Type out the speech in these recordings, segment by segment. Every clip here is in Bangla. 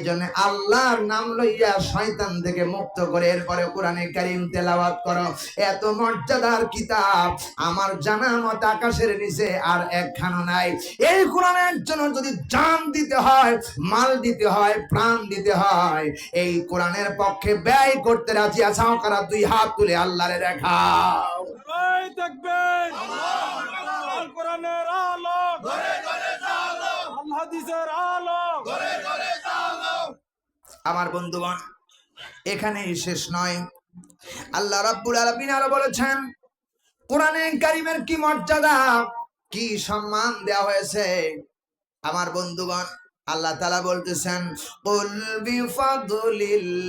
জন্য আল্লাহর নাম লইয়া শয়তান থেকে মুক্ত করে এরপরে কোরআনে কারীম তেলাওয়াত করো। এত মর্যাদার কিতাব আমার জানা মত আকাশের নিচে আর একখানো নাই। এই কোরআনের জন্য যদি জান দিতে হয়, মাল দিতে হয়, প্রাণ দিতে হয়, এই কোরআনের পক্ষে ব্যয় করতে রাজি আছো কারা? দুই হাত তুলে আল্লাহরে দেখাও। নারায়ে তাকবীর, আল কোরআনের আলো ঘরে ঘরে জ্বালো, আল হাদিসের আলো ঘরে ঘরে জ্বালো। আমার বন্ধুগণ, এখানেই শেষ নয়। আল্লাহ রাব্বুল আলামিন আরো বলেছেন কোরআনে কারীমের কি মর্যাদা, কি সম্মান দেওয়া হয়েছে। আমার বন্ধুগণ, আল্লাহ তাআলা বলতেছেন কুল বিফাদলিল্লাহি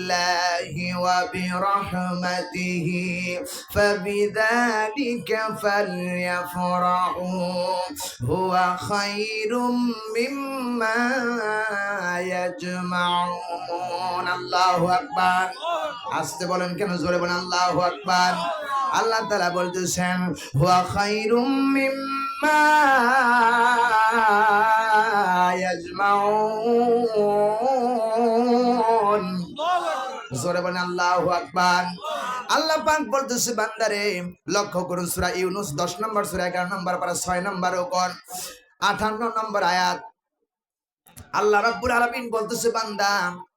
ওয়া বিরহমাতিহি ফাবিযালিকা ফালইফরাহু হুয়া খায়রুম মিম্মা ইয়াজমাউন। আল্লাহু আকবার। আসতে বলেন কেন? জোরে বলেন আল্লাহু আকবার। আল্লাহ তাআলা বলতেছেন হুয়া খায়রুম মিম্মা ইয়াজমাউন। জোরে বলেন আল্লাহু আকবার। আল্লাহ পাক বলতেছে বান্দারে লক্ষ্য করুন, সূরা ইউনূস 10 নম্বর সূরা 11 নম্বর পারা 6 নম্বর ওকর 58 নম্বর আয়াত। আল্লাহ রাব্বুল আলামিন বলতেছে বান্দা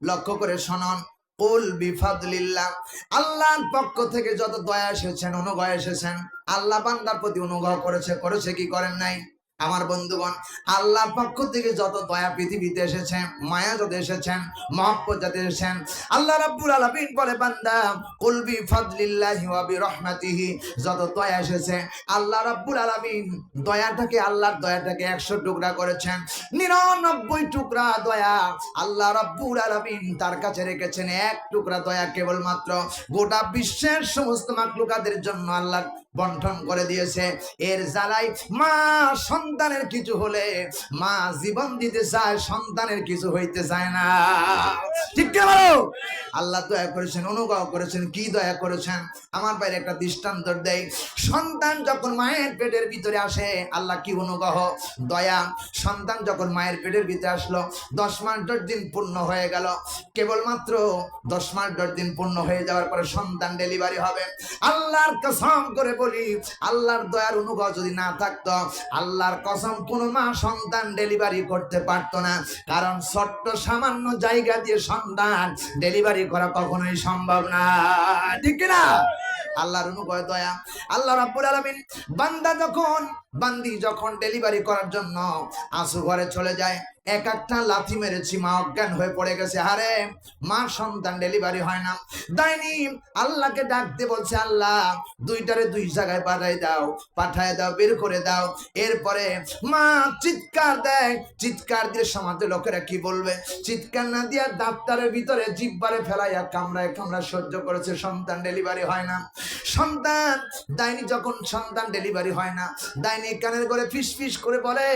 লক্ষ্য করে শুনুন, কুল বিফাদলিল্লাহ, আল্লাহর পক্ষ থেকে যত দয়া এসেছেন, অনুগ্রহ এসেছেন, আল্লাহ বান্দার প্রতি অনুগ্রহ করেছে কি করেন নাই? আমার বন্ধুগণ, আল্লাহর পক্ষ থেকে যত দয়া পৃথিবীতে এসেছে, মায়া যত এসেছেন, মহব্বত যত এসেছেন, আল্লাহ রাব্বুল আলামিন বলে বান্দা কুল বিফাদলিল্লাহি ওয়া বিরহমাতিহি, যত দয়া এসেছে আল্লাহ রাব্বুল আলামিন আল্লাহর দয়াটাকে 100 টুকরা করেছেন। 99 টুকরা দয়া আল্লাহ রাব্বুল আলামিন তার কাছে রেখেছেন। এক টুকরা দয়া কেবলমাত্র গোটা বিশ্বের সমস্ত মাখলুকাতের জন্য আল্লাহ বন্টন করে দিয়েছে। এর জ্বালাই মা সন্তানের কিছু হলে মা জীবন দিতে চায়, সন্তানের কিছু হইতে চায় না। ঠিক কি বলো? আল্লাহ দয়া করেছেন, অনুগ্রহ করেছেন। কি দয়া করেছেন? আমার বাইরে একটা দৃষ্টান্ত দেয়। সন্তান যখন মায়ের পেটের ভিতরে আসে, আল্লাহ কি অনুগ্রহ, দয়া। সন্তান যখন মায়ের পেটের ভিতরে আসলো, 10 মাস 10 দিন পূর্ণ হয়ে গেল। কেবলমাত্র 10 মাস 10 দিন পূর্ণ হয়ে যাওয়ার পরে সন্তান ডেলিভারি হবে। আল্লাহর কসম করে বলি, আল্লাহর দয়ার অনুগ্রহ যদি না থাকতো, আল্লাহর কসম কোনো মা সন্তান ডেলিভারি করতে পারতো না। কারণ ছোট্ট সামান্য জায়গা দিয়ে সন্তান ডেলিভারি করা কখনোই সম্ভব না। ঠিক না? আল্লাহর অনুগ্রহ, দয়া। আল্লাহ রাব্বুল আলামিন বান্দি যখন ডেলিভারি করার জন্য আসু ঘরে চলে যায়, এক একটা লাথি মেরেছি, মা অজ্ঞান হয়ে পড়ে গেছে। আরে মা সন্তান ডেলিভারি হয় না। ডাইনি আল্লাহকে ডাকতে বলছে, আল্লাহ দুইটারে দুই জায়গায় পাঠায় দাও, বের করে দাও। এরপরে মা চিৎকার দেয়, চিৎকার দিয়ে সমাজের লোকেরা কি বলবে? চিৎকার না দিয়া ডাক্তারের ভিতরে জিহ্বারে ফেলাইয়া কামড়ায় সহ্য করেছে, সন্তান ডেলিভারি হয় না। ডাইনি যখন সন্তান ডেলিভারি হয় না, ডাইনি কানের করে ফিস ফিস করে বলে,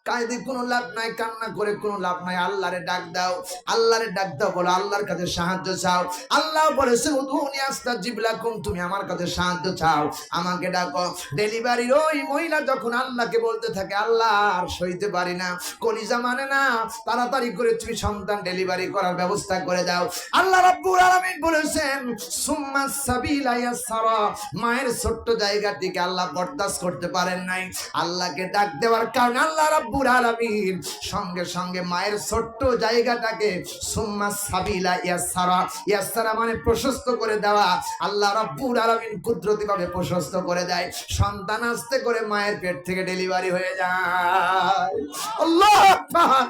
কায়দে কোনো লাভ নাই, কান্না করে কোনো লাভ নাই, আল্লাহরে ডাক দাও, আল্লাহরে ডাক দাও, বলো আল্লাহর কাছে সাহায্য চাও। আল্লাহ বলেছে উদুনি আস্তাজিব লাকুম, তুমি আমার কাছে সাহায্য চাও, আমাকে ডাকো। ডেলিভারির ওই মহিলা যখন আল্লাহকে বলতে থাকে, আল্লাহ আর সইতে পারি না, কলিজা মানে না, তাড়াতাড়ি করে তুমি সন্তান ডেলিভারি করার ব্যবস্থা করে দাও। আল্লাহ রাব্বুল আলামিন বলেছেন সুম্মা সাবিলা ইয়াসরা, মায়ের ছোট্ট জায়গাটিকে আল্লাহ বরদাস্ত করতে পারেন নাই। আল্লাহকে ডাক দেওয়ার কারণে আল্লাহ রাব্বুল আলামিন সঙ্গে সঙ্গে মায়ের ছোট্ট জায়গাটাকে সুম্মা সাবিলা ইয়াসরা, ইয়াসরা মানে প্রশস্ত করে দেওয়া। আল্লাহ রাব্বুল আলামিন কুদরতি ভাবে প্রশস্ত করে দেয়, সন্তান আস্তে করে মায়ের পেট থেকে ডেলিভারি হয়ে যায়। আল্লাহ আকবার।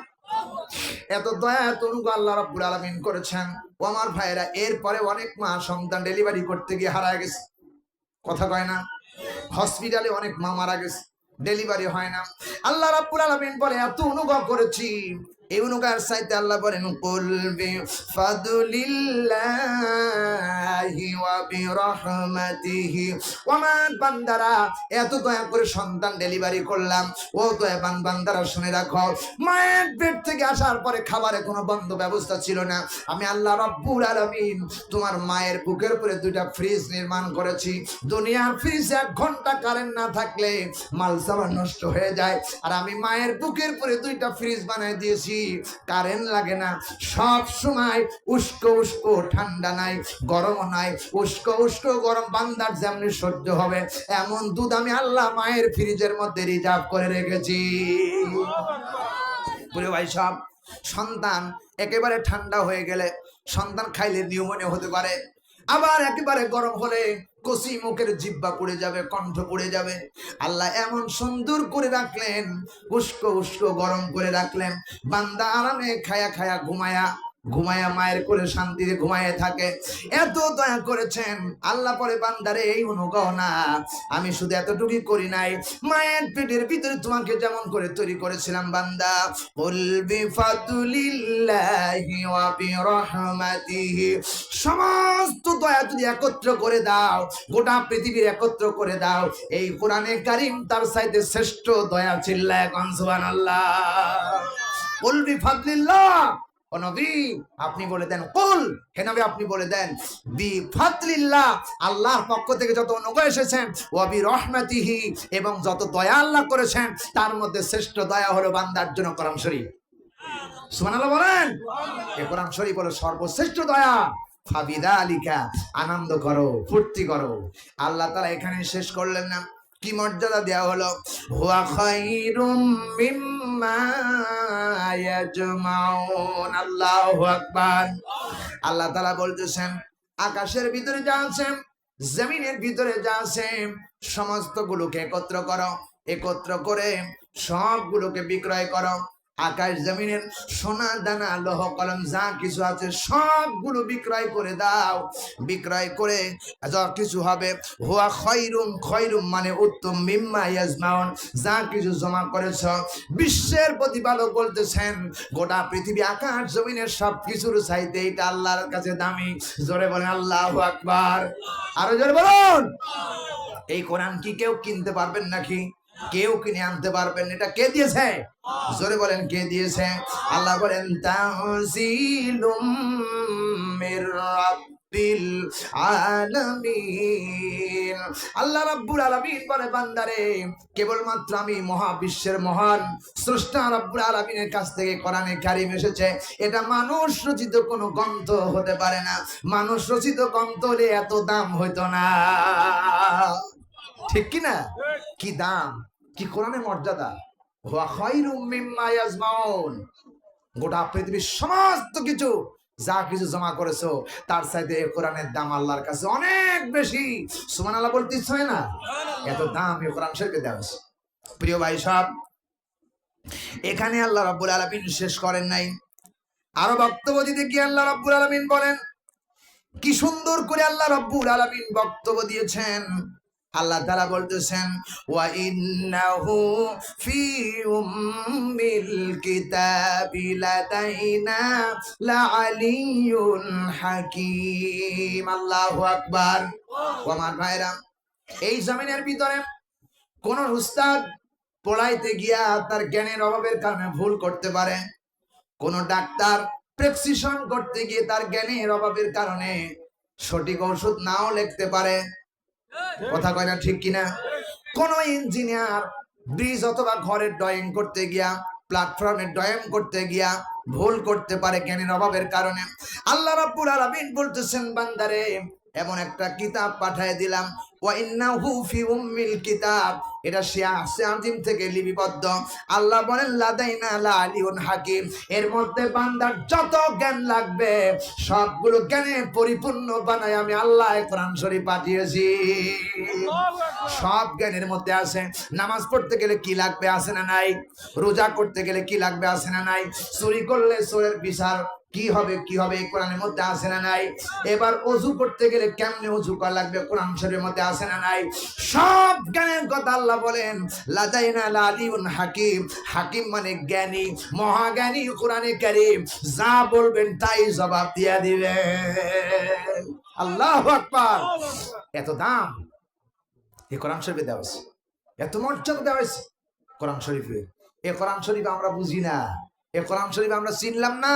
এত দয়া, এত অনুগ্রহ আল্লাহ রাব্বুল আলামিন করেছেন। ও আমার ভাইরা, এরপরে অনেক মা সন্তান ডেলিভারি করতে গিয়ে হারায় গেছে। কথা কয় না? হসপিটালে অনেক মা মারা গেছে, ডেলিভারি হয় না। আল্লাহ রাব্বুল আলামিন বলে এত অনুগ্রহ করেছি। এই অনুগ্রহের চাইতে আল্লাহ বলেন কুল বিফাদলিল্লাহি ওয়া বিরহমাতিহি, ওমান বান্দারা এত দয়া করে সন্তান ডেলিভারি করলাম। ও দয়াবান বান্দারা শুনে রাখো, মায়ের পেট থেকে আসার পরে খাবারে কোনো বন্ধ ব্যবস্থা ছিল না। আমি আল্লাহ রাব্বুল আলামিন তোমার মায়ের বুকের উপরে 2টা ফ্রিজ নির্মাণ করেছি। দুনিয়ার ফ্রিজ 1 ঘন্টা কারেন্ট না থাকলে মাল সামান নষ্ট হয়ে যায়, আর আমি মায়ের বুকের উপরে 2টা ফ্রিজ বানিয়ে দিয়েছি। কারেন্ট লাগে না, সব সময় উস্কো উস্কো, ঠান্ডা নাই, গরম নাই, উস্কো উস্কো গরম বান্দার যেমনি সহ্য হবে এমন দুধ আমি আল্লাহ মায়ের ফ্রিজের মধ্যে রিজার্ভ করে রেখেছি। প্রিয় ভাই সব, সন্তান একেবারে ঠান্ডা হয়ে গেলে সন্তান খাইলে নিউমোনিয়া হতে পারে, আবার একেবারে গরম হলে কচি মুখের জিহ্বা পুড়ে যাবে, কণ্ঠ পুড়ে যাবে। আল্লাহ এমন সুন্দর করে রাখলেন, উস্কো উস্কো গরম করে রাখলেন, বান্দা আরামে খায়া খায়া ঘুমায়া ঘুমায়া মায়ের করে শান্তিতে ঘুমায় থাকে। এত দয়া করেছেন আল্লাহ। পরে বান্দারে এই অনুগ্রহ না, আমি শুধু এতটুকুই করি নাই, মায়ের পেটের ভিতরে তোমাকে যেমন করে তৈরি করেছিলাম বান্দা, কুল বিফাদলিল্লাহি ওয়া বিরহমাতিহি, সমস্ত দয়া যদি একত্র করে দাও, গোটা পৃথিবীর একত্র করে দাও, এই কোরআনে কারীম তার চাইতে শ্রেষ্ঠ দয়া। চিল্লায় কোন সুবহানাল্লাহ। কুল বিফাদলিল্লাহ, ও নবী আপনি বলে দেন, কুল, হে নবী আপনি বলে দেন, বিফাদলিল্লাহ, আল্লাহর পক্ষ থেকে যত অনুগ্রহ এসেছেন, ওয়া বিরহমাতিহি, এবং যত দয়া আল্লাহ করেছেন তার মধ্যে শ্রেষ্ঠ দয়া হলো বান্দার জন্য কোরআন শরীফ। সুবহানাল্লাহ বলেন। এই কোরআন শরীফ হলো সর্বশ্রেষ্ঠ দয়া। ফাবিযালিকা, আনন্দ করো, ফুর্তি করো। আল্লাহ তাআলা এখানে শেষ করলেন না, কি মর্যাদা দেওয়া হলো, হুয়া খায়রুম মিম্মা ইয়াজমাউন। আল্লাহু আকবার। আল্লাহ তাআলা বলতেছেন, আকাশের ভিতরে যা আছে, জমিনের ভিতরে যা আছে, সমস্ত গুলোকে একত্র করো, একত্র করে সবগুলোকে বিক্রয় করো। আকাশ জমিনের সোনা দানা লৌহ কলম যা কিছু আছে সবগুলো বিক্রয় করে দাও। বিক্রয় করে যা কিছু হবে, হুয়া খায়রুম, খায়রুম মানে উত্তম, মিম্মা ইয়াজমাউন, যা কিছু জমা করেছ। বিশ্বের প্রতিপালক বলতেছেন, গোটা পৃথিবী আকাশ জমিনের সব কিছুর চাইতে এটা আল্লাহর কাছে দামি। জোরে বলেন আল্লাহু আকবার। আরো জোরে বলুন। এই কোরআন কি কেউ কিনতে পারবেন নাকি? কেউ কিনে আনতে পারবেন? এটা কে দিয়েছে? জোরে বলেন কে দিয়েছে? আল্লাহ বলেন, তানজিলুম মির রাব্বিল আলামিন। আল্লাহ রাব্বুল আলামিন বলে, বান্দারে কেবলমাত্র আমি মহাবিশ্বের মহান স্রষ্টা রাব্বুল আলামিনের কাছ থেকে কোরআনে কারীম এসেছে। এটা মানুষ রচিত কোনো গ্রন্থ হতে পারে না। মানুষ রচিত গ্রন্থ হলে এত দাম হইতো না, ঠিক কি না? কি দাম, কি কোরআনের মর্যাদা। হুয়া খায়রুম মিম্মা ইয়াজমাউন, গোটা পৃথিবীর সমস্ত কিছু যা কিছু জমা করেছো তার চাইতে এই কোরআনের দাম আল্লাহর কাছে অনেক বেশি। সুবহানাল্লাহ বলতে ইচ্ছা হয় না? এত দাম এই কোরআন শরীফে দেওয়া হয়েছে। প্রিয় ভাই সব, এখানে আল্লাহ রাব্বুল আলামিন শেষ করেন নাই, আরো বক্তব্য দিতে গিয়ে আল্লাহ রাব্বুল আলামিন বলেন, কি সুন্দর করে আল্লাহ রাব্বুল আলামিন বক্তব্য দিয়েছেন। আল্লাহ তাআলা বলতেছেন, ওয়া ইন্নাহু ফি উম্মিল কিতাবি লাদাইনা লাআলিয়ুন হাকীম। আল্লাহু আকবার। ও আমার ভাইরা, এই জমিনের ভিতরে কোন উস্তাদ পড়াইতে গিয়া তার জ্ঞানের অভাবের কারণে ভুল করতে পারে। কোন ডাক্তার প্রেসক্রিপশন করতে গিয়ে তার জ্ঞানের অভাবের কারণে সঠিক ওষুধ নাও লিখতে পারে। কথা কয় না, ঠিক কিনা? কোন ইঞ্জিনিয়ার ব্রিজ অথবা ঘরের ড্রয়িং করতে গিয়া, প্ল্যাটফর্মের ড্রয়িং করতে গিয়া ভুল করতে পারে জ্ঞানের অভাবের কারণে। আল্লাহ রাব্বুল আলামিন বলতেছেন, বান্দারে এমন একটা কিতাব পাঠিয়ে দিলাম, ওয়া ইন্নাহু ফি উম্মিল কিতাব, এটা সিয়াম থেকে লিপিবদ্ধ। আল্লাহ বলেন, লাদাইনা লাআলিয়ুন হাকীম, এর মধ্যে বান্দার যত জ্ঞান লাগবে সবগুলো জ্ঞানে পরিপূর্ণ বানায় আমি আল্লাহ কোরআন শরীফ পাঠিয়েছি। সব জ্ঞানের মধ্যে আছে। নামাজ পড়তে গেলে কি লাগবে, আছে না নাই? রোজা করতে গেলে কি লাগবে, আছে না নাই? চুরি করলে চোরের বিচার কি হবে, কি হবে, এই কোরআনের মধ্যে আছে না নাই? এবার ওযু করতে গেলে কেমনে ওযু করা লাগবে, কোরআন শরীফের মধ্যে আছে না নাই? সব জ্ঞানের কথা আল্লাহ বলেন, লাদাইনা লাআলিয়ুন হাকীম। হাকীম মানে জ্ঞানী, মহাজ্ঞানী। কোরআনে কারীম যা বলবেন তাই জবাব দিয়ে দিবেন। আল্লাহু আকবার। এত দাম এই কোরআন শরীফে দেওয়া হয়েছে, এত মর্যাদা দেওয়া হয়েছে কোরআন শরীফে। এই কোরআন শরীফ আমরা বুঝি না, এ কোরআন শরীফ আমরা চিনলাম না।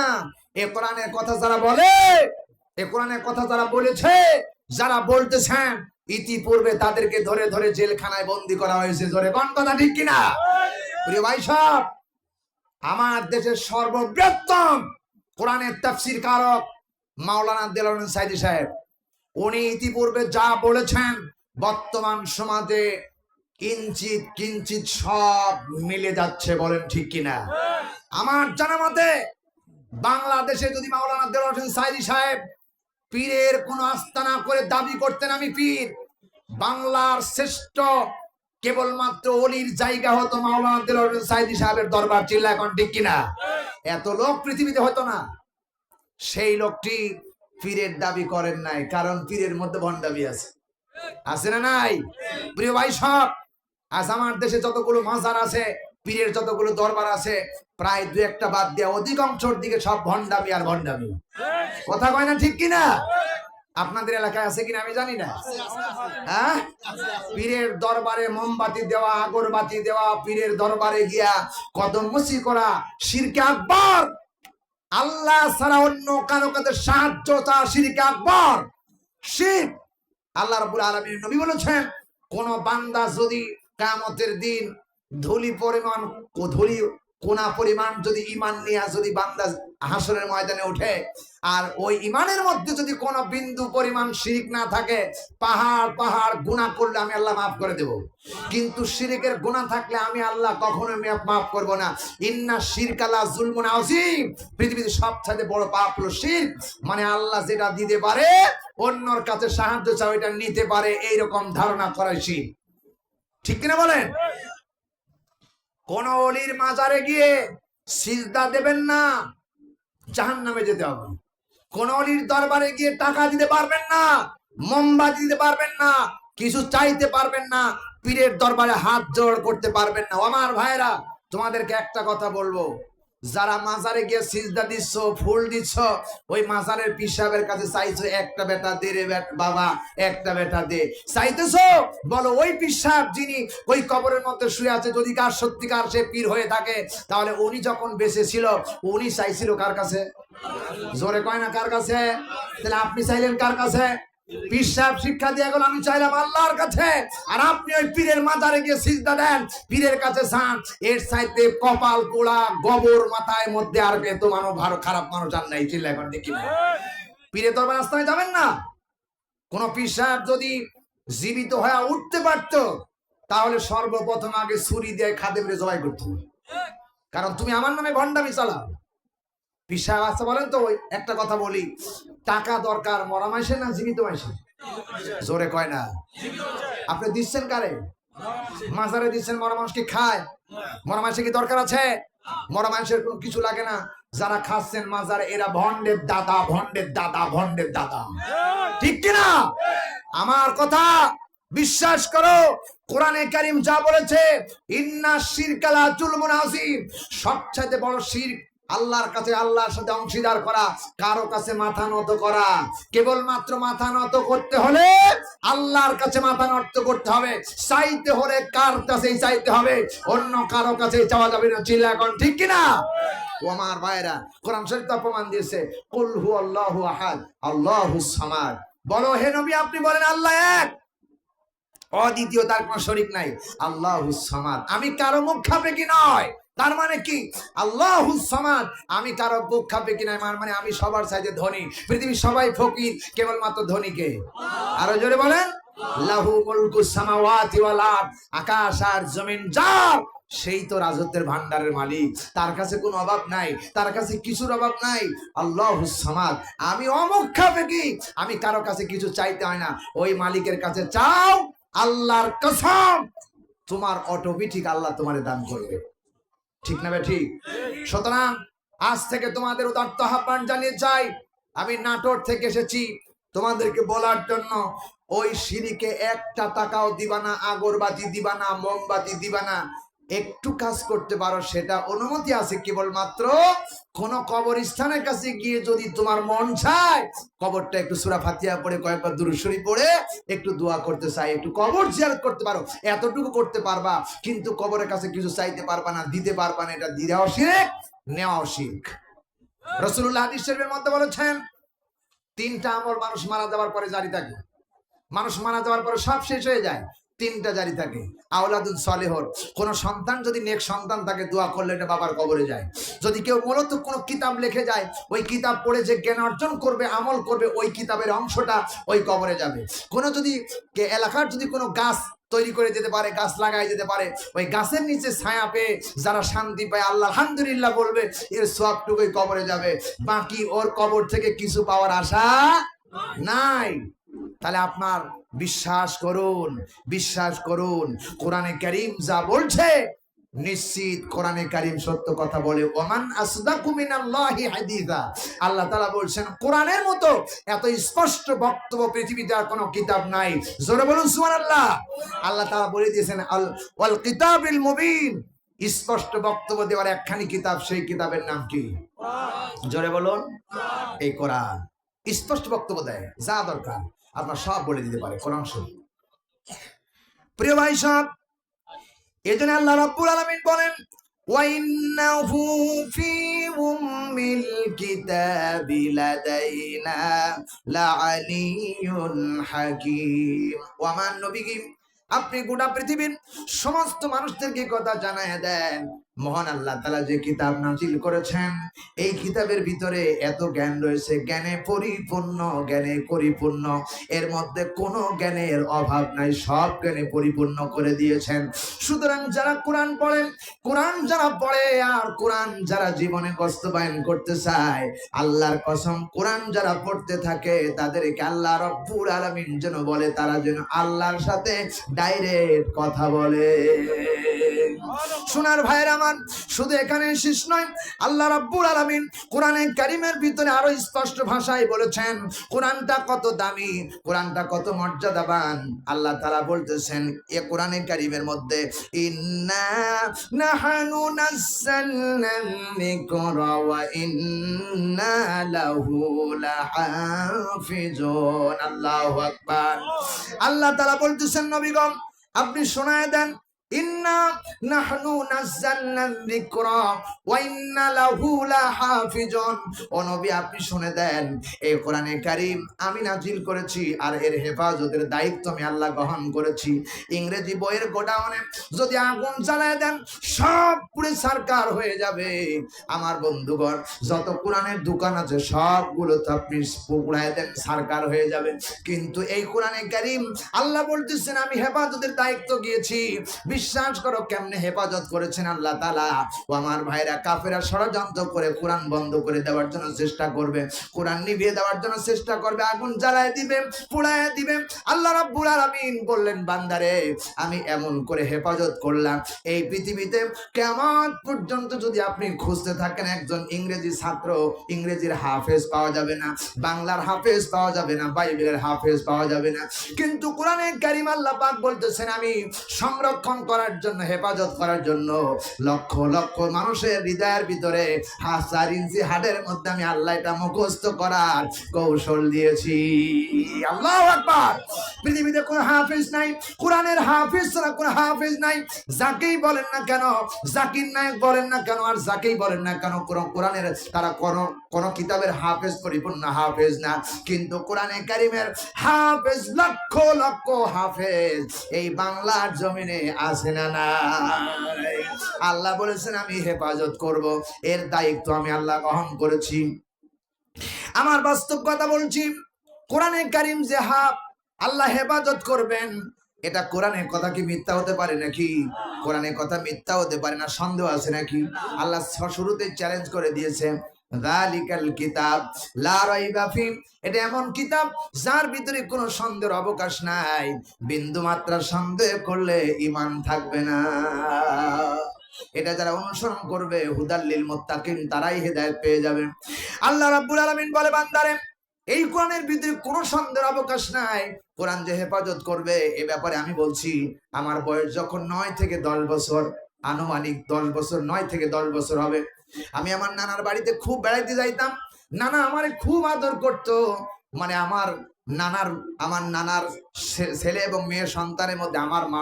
এ কোরআনের কথা যারা বলে, এ কোরআনের কথা যারা বলেছে, যারা বলতেছেন, ইতিপূর্বে তাদেরকে ধরে ধরে জেলখানায় বন্দী করা হয়েছে। জোরে কোন কথা, ঠিক কিনা? প্রিয় ভাই সব, আমার দেশের সর্ববৃহত্তম কোরআনের তাফসীর কারক মাওলানা দেলোয়ার সাইদি সাহেব, উনি ইতিপূর্বে যা বলেছেন বর্তমান সমাজে কিঞ্চিত কিঞ্চিত সব মিলে যাচ্ছে, বলেন ঠিক কিনা? আমার জানা মতে বাংলাদেশে যদি মাওলানা দেলোয়ার হোসেন সাইদি সাহেব পীরের কোন আস্তানা করে দাবি করতেন আমি পীর, বাংলার শ্রেষ্ঠ কেবলমাত্র অলির জায়গা হতো মাওলানা দেলোয়ার হোসেন সাইদি সাহেবের দরবার। চিল্লা এখন ঠিক কিনা? এত লোক পৃথিবীতে হতো না। সেই লোকটি পীরের দাবি করেন নাই, কারণ পীরের মধ্যে ভণ্ডামি আছে, আছে না নাই? প্রিয় ভাই সব, আজ আমার দেশে যতগুলো মাজার আছে, পীরের যতগুলো দরবার আছে, প্রায় দু একটা বাদ দিয়ে অধিকাংশর দিকে সব ভণ্ডামি আর ভণ্ডামি। কথা কয় না ঠিক কিনা? আপনাদের এলাকায় আছে কিনা আমি জানি না। হ্যাঁ, পীরের দরবারে মোমবাতি দেওয়া, আগরবাতি দেওয়া, পীরের দরবারে গিয়া কদম মুসি করা শিরকে আকবার। আল্লাহ ছাড়া অন্য কারো কাছে সাহায্য চাওয়া শিরকে আকবার, শিরক। আল্লাহ রাব্বুল আলামিন নবী বলেছেন, কোন বান্দা যদি কিয়ামতের দিন ধুলি কোনা পরিমাণ যদি ঈমান নিয়ে যদি বান্দা হাসরের ময়দানে ওঠে, আর ওই ঈমানের মধ্যে যদি কোনো বিন্দু পরিমাণ শিরক না থাকে, পাহাড় পাহাড় গুনাহ করলে আমি আল্লাহ মাফ করে দেব। কিন্তু শিরকের গুনাহ থাকলে আমি আল্লাহ কখনোই মাফ করব না। ইন্না শিরকা লা যুলমুন আযীম, পৃথিবীতে সবচেয়ে বড় পাপ হলো শিরক। মানে আল্লাহ যেটা দিতে পারে অন্যর কাছে সাহায্য চাও এটা নিতে পারে, এইরকম ধারণা করাই শিরক। ঠিক কিনা বলেন? কোন অলির মাজারে গিয়ে সিজদা দেবেন না, জাহান্নামে যেতে হবে। কোন অলির দরবারে গিয়ে টাকা দিতে পারবেন না, মোমবাতি দিতে পারবেন না, কিছু চাইতে পারবেন না, পীরের দরবারে হাত জোড় করতে পারবেন না। আমার ভাইরা, তোমাদেরকে একটা কথা বলবো, যারা মাজারে গিয়ে সিজদা দিচ্ছ, ফুল দিচ্ছ, ওই মাজারের পীর সাহেবের কাছে চাইছো একটা বেটা দে রে বাবা, একটা বেটা দে, চাইতেছো? বলো ওই পীর সাহেব যিনি ওই কবরের মধ্যে শুয়ে আছে, যদি কার সত্যিকার সে পীর হয়ে থাকে, তাহলে উনি যখন বেঁচে ছিল উনি চাইছিল কার কাছে? জোরে কয় না কার কাছে? তাহলে আপনি চাইলেন কার কাছে? পীর সাহেব শিক্ষা দিয়ে গেল, আমি চাইলাম আল্লাহর কাছে, আর আপনি ওই পীরের মাজারে গিয়ে সিজদা দেন, পীরের কাছে যান। এর চাইতে কপাল পোড়া গোবর মাথায় মধ্যে আর এত মানব ভালো খারাপ মানুষ আর নাই। চিল্লা এখন দেখি না, পীরের দরবার রাস্তায় যাবেন না। কোন পীর সাহেব যদি জীবিত হয়ে উঠতে পারত, তাহলে সর্বপ্রথম আগে ছুরি দিয়ে খাদেমরে জবাই করতে হবে, কারণ তুমি আমার নামে ভণ্ডামি চালাও। পীর সাহেব আছে বলেন তো, একটা কথা বলি, টাকা দরকার মরা মাইসে না জীবিত মাইসে? জোরে কয় না। আপনি দিচ্ছেন কারে? মাজারে দিচ্ছেন, মরা মানুষ কি খায়? মরা মাইসে কি দরকার আছে? মরা মানুষের কোনো কিছু লাগে না। যারা খাচ্ছেন মাজারে, এরা ভণ্ডের দাদা, ভণ্ডের দাদা, ভণ্ডের দাদা। ঠিক কিনা? আমার কথা বিশ্বাস করো, কোরআনে কারীম যা বলেছে, ইন্না শিরকা লা যুলমুন আযীম, সবচেয়ে বড় শিরক আল্লাহর কাছে আল্লাহর সাথে অংশীদার করা, কারো কাছে মাথা নত করা। কেবলমাত্র মাথা নত করতে হলে আল্লাহর কাছে মাথা নত করতে হবে, চাইতে হলে কার কাছেই চাইতে হবে, অন্য কারো কাছে চাওয়া যাবে না। চিল্লা এখন ঠিক কিনা? ও আমার ভাইরা, কোরআন শরীফ তা প্রমাণ দিয়েছে, কুল হুয়াল্লাহু আহাদ আল্লাহুস সামাদ। বলো হে নবী, আপনি বলেন আল্লাহ এক, অদ্বিতীয়, তার কোনো শরীক নাই। আল্লাহুস সামাদ, আমি কারো মুখ খাবে কি নয়। তার মানে কি? আল্লাহুস সামাদ, আমি কারো বুক খাবে কি নাই, মানে আমি সবার চাইতে ধনী। পৃথিবীর সবাই ফকির, কেবলমাত্র ধনীকে। আরো জোরে বলেন, লাহু মুলকুস সামাওয়াতি ওয়াল আরদ, আকাশ আর জমিন যার, সেই তো রাজত্বের ভান্ডারের মালিক। তার কাছে কোনো অভাব নাই, তার কাছে কিছুর অভাব নাই। আল্লাহুস সামাদ, আমি অমুখ খাবে কি, আমি কারো কাছে কিছু চাইতে হয় না, ওই মালিকের কাছে চাও। আল্লাহর কসম, তোমার অটোমেটিক আল্লাহ তোমারে দান করবে। ঠিক না? ঠিক। সুতরাং আজ থেকে তোমাদের উদাত্ত আহ্বান জানিয়ে চাই, আমি নাটোর থেকে এসেছি তোমাদেরকে বলার জন্য, ওই শিরকে একটা টাকাও দিবা না, আগরবাতি দিবা না, মোমবাতি দিবা না। একটু কাজ করতে পারো, সেটা অনুমতি আছে, কেবলমাত্র কোন কবরস্থানের কাছে গিয়ে যদি তোমার মন চায়, কবরটা একটু সূরা ফাতিহা পড়ে, কয়েকবার দুরূদ শরীফ পড়ে একটু দোয়া করতে চাই, একটু কবর জিয়ারত করতে পারো, এতটুকু করতে পারবা। কিন্তু কবরের কাছে কিছু চাইতে পারবা না, দিতে পারবা না, এটা দিরাও শিরক, নেওয়াও শিরক। রাসূলুল্লাহ হাদিস শরীফের মধ্যে বলেছেন, তিনটা আমল মানুষ মারা যাওয়ার পরে জারি থাকে। মানুষ মারা যাওয়ার পরে সব শেষ হয়ে যায়, তিনটা জারি থাকে। আওলাদুন সলেহর, কোন সন্তান যদি নেক সন্তান তাকে দোয়া করলে এটা বাবার কবরে যায়। যদি কেউ মূলত কোনো কিতাব লিখে যায়, ওই কিতাব পড়ে যে জ্ঞান অর্জন করবে, আমল করবে, ওই কিতাবের অংশটা ওই কবরে যাবে। কোনো যদি এলাকার যদি কোনো গাছ তৈরি করে যেতে পারে, গাছ লাগাই যেতে পারে, ওই গাছের নিচে ছায়া পেয়ে যারা শান্তি পায় আল্লাহ আলহামদুলিল্লাহ বলবে, এর সবটুকুই কবরে যাবে। বাকি ওর কবর থেকে কিছু পাওয়ার আশা নাই। তাহলে আপনার বিশ্বাস করুন, বিশ্বাস করুন, কোরআনে কারীম যা বলছে নিশ্চিত কোরআনে কারীম সত্য কথা বলে। ওমান আসদাকু মিনাল্লাহি হাদিসা, আল্লাহ তাআলা বলছেন কোরআনের মতো এত স্পষ্ট বক্তব্য পৃথিবীতে আর কোনো কিতাব নাই। জোরে বলুন সুবহানাল্লাহ। আল্লাহ তাআলা বলে দিয়েছেন আল কিতাবিল মুবিন, স্পষ্ট বক্তব্য দেওয়ার একখানি কিতাব, সেই কিতাবের নাম কি? জোরে বলুন। এই কোরআন স্পষ্ট বক্তব্য দেয়, যা দরকার আপনার সব বলে দিতে পারে কোরআন শরীফ। প্রিয় ভাই সব, এজন্য আল্লাহ রাব্বুল আলামিন বলেন ওয়াইন্নাহু ফি উম্মিল কিতাবি লাদাইনা লাআলিয়ুন হাকীম। ওয়া মান নবীগি, আপনি গোটা পৃথিবীর সমস্ত মানুষদেরকে কথা জানায় দেন, মহান আল্লাহ তাআলা যে কিতাব নাজিল করেছেন, এই কিতাবের ভিতরে এত জ্ঞান রয়েছে, জ্ঞানে পরিপূর্ণ, জ্ঞানে পরিপূর্ণ, এর মধ্যে কোনো জ্ঞানের অভাব নাই, সব জ্ঞানে পরিপূর্ণ করে দিয়েছেন। সুতরাং যারা কোরআন পড়েন, কোরআন যারা পড়ে আর কোরআন যারা জীবনে বাস্তবায়ন করতে চায়, আল্লাহর কসম কোরআন যারা পড়তে থাকে তাদেরকে আল্লাহ রাব্বুল আলামিন যেন বলে তারা যেন আল্লাহর সাথে ডাইরেক্ট কথা বলে। সোনার ভাইয়ের আমার, শুধু এখানে শেষ নয়, আল্লাহ রাব্বুল আলামিন কোরআনে কারীমের ভিতরে আরো স্পষ্ট ভাষায় বলেছেন কোরআনটা কত দামি, কোরআনটা কত মর্যাদাবান। আল্লাহ তাআলা বলতেছেন এই কোরআনে কারীমের মধ্যে, ইন্না নাহনু নাযালনা যিকরা ওয়া ইন্না লাহু লাহাফিজুন। আল্লাহু আকবার। আল্লাহ তাআলা বলতেছেন নবীগণ আপনি শোনায় দেন, ইন্না নাহনু নাযালনা যিকরা ওয়া ইন্না লাহু লাহাফিজুন। ও নবী আপনি শুনে দেন, এই কোরআনে কারীম আমি নাজিল করেছি আর এর হেফাজতের দায়িত্ব আমি আল্লাহ গ্রহণ করেছি। ইংরেজি বইয়ের গোডাউনে যদি আগুন জ্বালায় দেন সব পুড়ে ছারখার হয়ে যাবে। আমার বন্ধুগণ যত কোরআনের দোকান আছে সবগুলো তো আপনি পুড়ায় দেন, ছারখার হয়ে যাবে। কিন্তু এই কোরআনে কারীম আল্লাহ বলতেছেন আমি হেফাজতের দায়িত্ব গিয়েছি। বিশ্বাস করো কেমনে হেফাজত করেছেন আল্লাহ তাআলা। ও আমার ভাইরা, কাফেররা ষড়যন্ত্র করে কোরআন বন্ধ করে দেওয়ার জন্য চেষ্টা করবে, কোরআন নিভিয়ে দেওয়ার জন্য চেষ্টা করবে, আগুন জ্বালায় দিবে, পোড়ায় দিবে। আল্লাহ রাব্বুল আলামিন বললেন বান্দারে আমি এমন করে হেফাজত করলাম, এই পৃথিবীতে কিয়ামত পর্যন্ত যদি আপনি খুঁজতে থাকেন একজন ইংরেজি ছাত্র, ইংরেজির হাফেজ পাওয়া যাবে না, বাংলার হাফেজ পাওয়া যাবে না, বাইবেলের হাফেজ পাওয়া যাবে না। কিন্তু কোরআনে কারীম আল্লাহ পাক বলতেছেন আমি সংরক্ষণ করার জন্য, হেফাজত করার জন্য লক্ষ লক্ষ মানুষের হৃদয়ের ভিতরে 1000 ইঞ্চি হাড়ের মধ্যে আমি আল্লাহ এটা মুখস্থ করার কৌশল দিয়েছি। আল্লাহু আকবার। পৃথিবীতে কোনো হাফেজ নাই, কোরআনের হাফেজ ছাড়া কোনো হাফেজ নাই। যাকেই বলেন না কেন, জাকির নায়ক বলেন না কেন, আর যাকেই বলেন না কেন, কোরআনের তারা কোন কিতাবের হাফেজ পরিপূর্ণ হাফেজ না। কিন্তু কোরআনে কারীমের হাফেজ লক্ষ লক্ষ হাফেজ এই বাংলার জমিনে আছে না নাই? আল্লাহ বলেছেন আমি হেফাজত করব, এর দায়িত্ব আমি আল্লাহ গ্রহণ করেছি। আমার বাস্তব কথা বলছি, কোরআনে কারীম যে আল্লাহ হেফাজত করবেন, এটা কোরআনের কথা কি মিথ্যা হতে পারে নাকি? কোরআনের কথা মিথ্যা হতে পারে না, সন্দেহ আছে নাকি? আল্লাহ শুরুতে চ্যালেঞ্জ করে দিয়েছে যালিকাল কিতাব লা রাইবা ফি, এটা এমন কিতাব যার ভিতরে কোনো সন্দেহের অবকাশ নাই। বিন্দু মাত্রা সন্দেহ করলে ঈমান থাকবে না। এটা যারা অনুসরণ করবে হুদাল্লিল মুত্তাকিন, তারাই হেদায়েত পেয়ে যাবে। আল্লাহ রাব্বুল আলামিন বলে বান্দারে এই কোরআনের ভিতরে কোনো সন্দেহের অবকাশ নাই। কোরআন যে হেফাজত করবে এ ব্যাপারে আমি বলছি, আমার বয়স যখন 9 থেকে 10 বছর, আনুমানিক 10 বছর, 9 থেকে 10 বছর হবে, আমি আমার নানার বাড়িতে খুব বেড়াইতে যাইতাম। নানা আমারে খুব আদর করতো। মানে আমার নানার ছেলে এবং মেয়ে সন্তানের মধ্যে আমার মা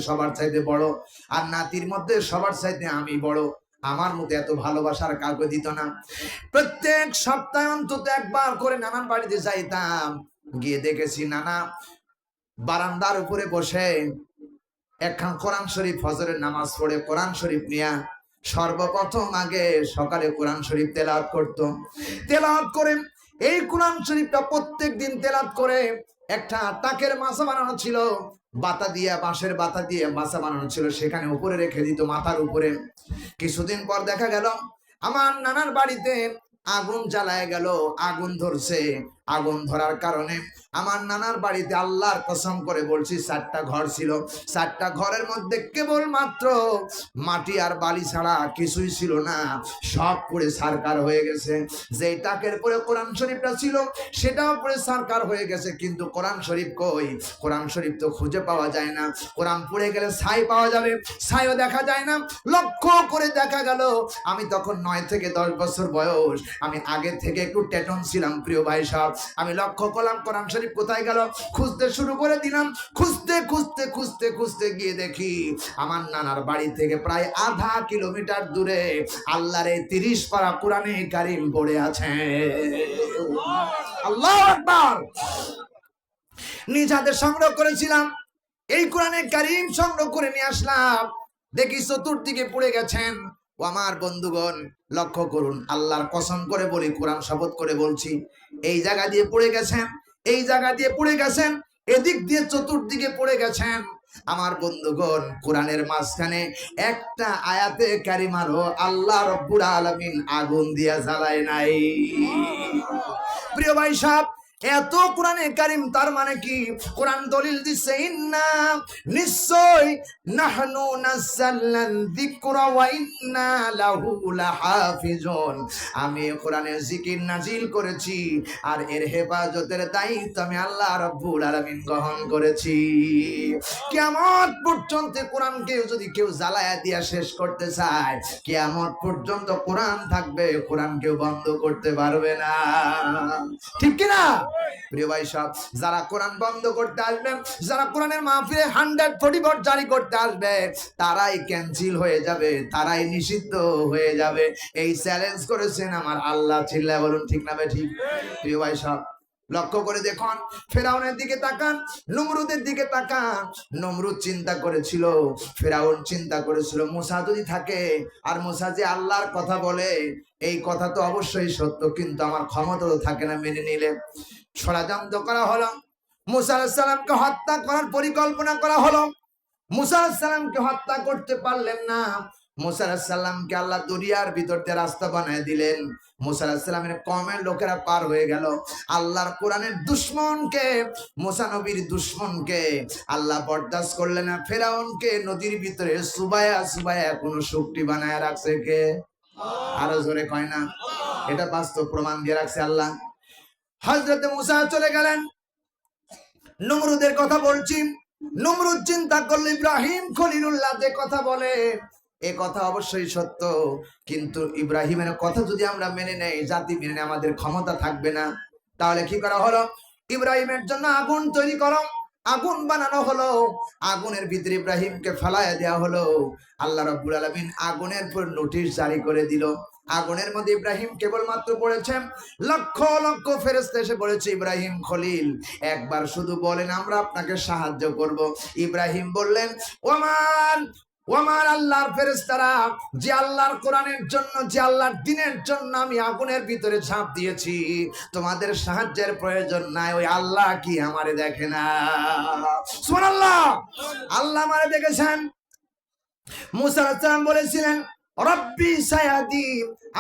সবার চাইতে বড়, আর নাতির মধ্যে সবার চাইতে আমি বড়। আমার মধ্যে এত ভালোবাসার কাউকে দিত না। প্রত্যেক সপ্তাহে অন্তত একবার করে নানার বাড়িতে যাইতাম। গিয়ে দেখেছি নানা বারান্দার উপরে বসে একখান কোরআন শরীফ ফজরের নামাজ পড়ে কোরআন শরীফ নিয়া সর্বপ্রথম আগে সকালে কোরআন শরীফ তেলাওয়াত করত। তেলাওয়াত করে এই কোরআন শরীফটা প্রত্যেক দিন তেলাওয়াত করে একটা তাকের মাছা বানানো ছিল, বাতা দিয়ে, বাঁশের বাতা দিয়ে মাছা বানানো ছিল, সেখানে উপরে রেখে দিত, মাথার উপরে। কিছুদিন পর দেখা গেল আমার নানার বাড়িতে আগুন জ্বালায় গেল, আগুন ধরছে। আগুন ধরার কারণে আমার নানার বাড়িতে আল্লাহর কসম করে বলছি 4টা ঘর ছিল, 4টা ঘরের মধ্যে কেবল মাত্র মাটি আর বালি ছাড়া কিছুই ছিল না, সব পুড়ে ছারকার হয়ে গেছে। যেই টাকের পরে কোরআন শরীফটা ছিল সেটাও পুড়ে ছারকার হয়ে গেছে, কিন্তু কোরআন শরীফ কই? কোরআন শরীফ তো খুঁজে পাওয়া যায় না। কোরআন পুড়ে গেলে ছাই পাওয়া যাবে, ছাইও দেখা যায় না। লক্ষ্য করে দেখা গেল আমি তখন 9 থেকে 10 বছর বয়স, আমি আগে থেকে একটু টেটন ছিলাম প্রিয় ভাই সাহেব। আমি লক্ষ্য করলাম কোরআন শরীফ কোথায় গেল, খুঁজতে শুরু করে দিলাম। খুঁজতে খুঁজতে খুঁজতে খুঁজতে গিয়ে দেখি আমার নানার বাড়ি থেকে প্রায় আধা কিলোমিটার দূরে আল্লাহর 30 পারা কোরআনে কারিম পড়ে আছে। আল্লাহু আকবার। নিজ হাতে সংগ্রহ করেছিলাম, এই কোরআনে কারিম সংগ্রহ করে নিয়ে আসলাম। দেখি চতুর্দিকে পড়ে গেছেন। ও আমার বন্ধুগণ, লক্ষ্য করুন, আল্লাহর কসম করে বলি, কোরআন শপথ করে বলছি, এই জায়গা দিয়ে পড়ে গেছেন, এই জায়গা দিয়ে পড়ে গেছেন, এদিক দিয়ে চতুর্দিকে পড়ে গেছেন। আমার বন্ধুগণ, কোরআনের মাঝখানে একটা আয়াতে কারিমারও আল্লাহ রব্বুল আলামিন আগুন দিয়া জ্বালায় নাই। প্রিয় ভাই সাহেব, এত কোরআনে কারিম, তার মানে কি? কোরআন দলিল দিচ্ছে, ইন্না নিশ্চয় নাহনু নাযালনা যিকরা ওয়া ইন্না লাহু লাহাফিজুন, আমি কোরআনে জিকির নাজিল করেছি আর এর হেফাজতের দায়িত্ব আমি আল্লাহ রাব্বুল আলামিন গ্রহণ করেছি। কিয়ামত পর্যন্ত কোরআনকে যদি কেউ জ্বালায়া দিয়া শেষ করতে চায়, কিয়ামত পর্যন্ত কোরআন থাকবে, কোরআন কেউ বন্ধ করতে পারবে না। ঠিক কি না প্রিয় ভাই সাহেব? যারা কোরআন বন্ধ করতে আসবে, যারা কোরআনের মাহফিলে 144 জারি করতে আসবে, তারাই ক্যান্সেল হয়ে যাবে, তারাই নিষিদ্ধ হয়ে যাবে। এই চ্যালেঞ্জ করেছেন আমার আল্লাহ। চিল্লায় বলুন ঠিক না ঠিক? প্রিয় ভাই সাহেব, লক্ষ্য করে দেখুন, ফেরাউনের দিকে তাকান, নমরুদের দিকে তাকান। নমরুদ চিন্তা করেছিল, ফেরাউন চিন্তা করেছিল, মুসা যদি থাকে আর মুসা যে আল্লাহর কথা বলে, এই কথা তো অবশ্যই সত্য, কিন্তু আমার ক্ষমতা তো থাকে না মেনে নিলে। ষড়যন্ত্র করা হলো, মুসা আলাইহিস সালামকে হত্যা করার পরিকল্পনা করা হলো। মুসা আলাইহিস সালামকে হত্যা করতে পারলেন না। মুসা আলাইহিস সালামকে আল্লাহ দরিয়ার ভিতর দিয়ে রাস্তা বানিয়ে দিলেন। মুসা আলাইহিস সালামের কওমের লোকেরা পার হয়ে গেল। আল্লাহর কোরআনের দুশমনকে, মুসা নবীর দুশমনকে আল্লাহ বরদাস্ত করলেন না। ফেরাউনকে নদীর ভিতরে সুবায়া সুবায়া কোন শক্তি বানায় রাখছে কে? আরো জোরে কয় না? এটা বাস্তব প্রমাণ দিয়ে রাখছে আল্লাহ। হযরত মুসা চলে গেলেন। নমরুদের কথা বলছি। নমরুদ চিন্তা করলো, ইব্রাহিম খলিলুল্লাহ যে কথা বলে, এ কথা অবশ্যই সত্য, কিন্তু ইব্রাহিমের কথা যদি আমরা মেনে নেই, জাতি মেনে নেই, আমাদের ক্ষমতা থাকবে না। তাহলে কি করা হলো? ইব্রাহিমের জন্য আগুন তৈরি করো। আগুন বানানো হলো, আগুনের ভিতরে ইব্রাহিমকে ফেলায় দেওয়া হলো। আল্লাহ রাব্বুল আলামিন আগুনের পর নোটিশ জারি করে দিল। আগুনের মধ্যে ইব্রাহিম কেবলমাত্র পড়েছেন, লক্ষ লক্ষ ফেরেশতা এসে বলেছে, ইব্রাহিম খলিল, একবার শুধু বলেন, আমরা আপনাকে সাহায্য করব। ইব্রাহিম বললেন, ওমান আল্লাহর ফেরেশতারা, যে আল্লাহর কোরআনের জন্য, যে আল্লাহর দ্বীনের জন্য আমি আগুনের ভিতরে ঝাঁপ দিয়েছি, তোমাদের সাহায্যের প্রয়োজন নাই। ওই আল্লাহ কি আমারে দেখে না? সুবহানাল্লাহ। আল্লাহ আমারে দেখেছেন। মুসা আলাইহিস সালাম বলেছিলেন, রব্বি সায়াদি,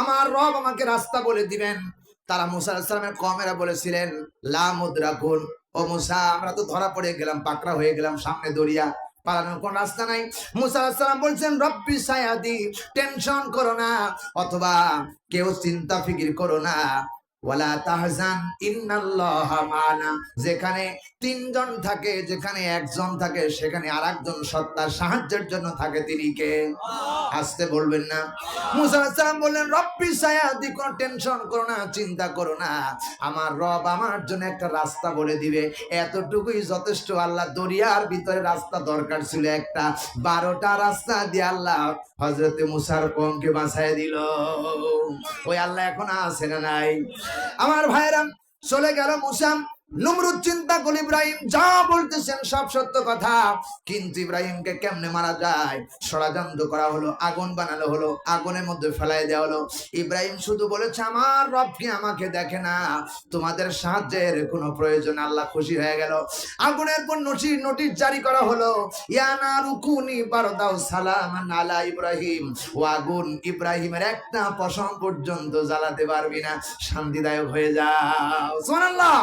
আমার রব আমাকে রাস্তা বলে দিবেন। তারা মুসা আলাইহিস সালামের কওমেরা বলেছিলেন, লা মুদরাকুন, ও মুসা, আমরা তো ধরা পড়ে গেলাম, পাকড়া হয়ে গেলাম, সামনে দরিয়া, পালানোর কোন রাস্তা নাই। মুসা আলাইহিস সালাম বলছেন, রব্বি সায়াদি, টেনশন করো না, অথবা কেউ চিন্তা ফিকির করো না, ওয়ালা তাহজান ইন্নাল্লাহা মানা, যেখানে 3 জন থাকে, যেখানে 1 জন থাকে, সেখানে আরেকজন সত্তা সাহায্যের জন্য থাকে, তিনি কে? আসতে বলবেন না। মুসা আলাইহিস সালাম বললেন, রব্বি সায়াদি, কোনো টেনশন করো না, চিন্তা করো না, আমার রব আমার জন্য একটা রাস্তা বলে দিবে, এতটুকুই যথেষ্ট। আল্লাহ দরিয়ার ভিতরে রাস্তা দরকার ছিল একটা, 12টা রাস্তা দিয়ে আল্লাহ হযরতে মুসার কওমকে বাঁচায় দিল। ওই আল্লাহ এখন আছে না নাই? আমার ভাইরা, চলে গেল মুসা। নমরুদ চিন্তা করল ইব্রাহিম যা বলতেছেন সব সত্য কথা, কিন্তু ইব্রাহিমকে কেমনে মারা যায়? ষড়যন্ত্র করা হলো, আগুন বানানো হলো, আগুনের মধ্যে ফেলাই দেওয়া হলো। ইব্রাহিম শুধু বলেছে আমার রব কি আমাকে দেখে না, তোমাদের সাহায্যের কোনো প্রয়োজন। আল্লাহ খুশি হয়ে গেল। আগুনের পর নোটিশ জারি করা হলো, ইয়ানা রুকুনি বারদাও সালামান আলা ইব্রাহিম, ও আগুন ইব্রাহিমের একটা পশম পর্যন্ত জ্বালাতে পারবি না, শান্তিদায়ক হয়ে যাও। সুবহানাল্লাহ।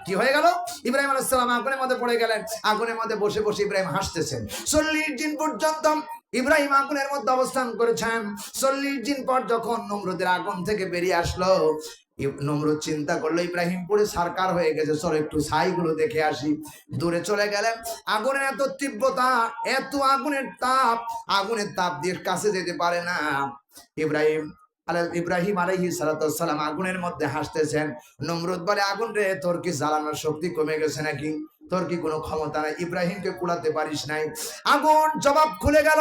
কি হয়ে গেল? ইব্রাহিম আলাইহিস সালাম আগুনের মধ্যে পড়ে গেলেন। আগুনের মধ্যে বসে বসে ইব্রাহিম হাসতেছেন। 40 দিন পর্যন্ত ইব্রাহিম আগুনের মধ্যে অবস্থান করেছেন। 40 দিন পর যখন নমরুদের আগুন থেকে বেরিয়ে আসলো, নমরুদ চিন্তা করলো ইব্রাহিম পুরো সারকার হয়ে গেছে, চলো একটু ছাইগুলো দেখে আসি। দূরে চলে গেলেন। আগুনের এত তীব্রতা, এত আগুনের তাপ দিয়ে কাছে যেতে পারে না। ইব্রাহিম আলাইহিস সালাম আগুনের মধ্যে হাসতেছেন। নমরুদ বলে আগুন রে, তোর কি জ্বালানোর শক্তি কমে গেছে নাকি? তোর কি কোনো ক্ষমতা নাই? ইব্রাহিমকে কুলাতে পারিস নাই? আগুন জবাব খুলে গেল।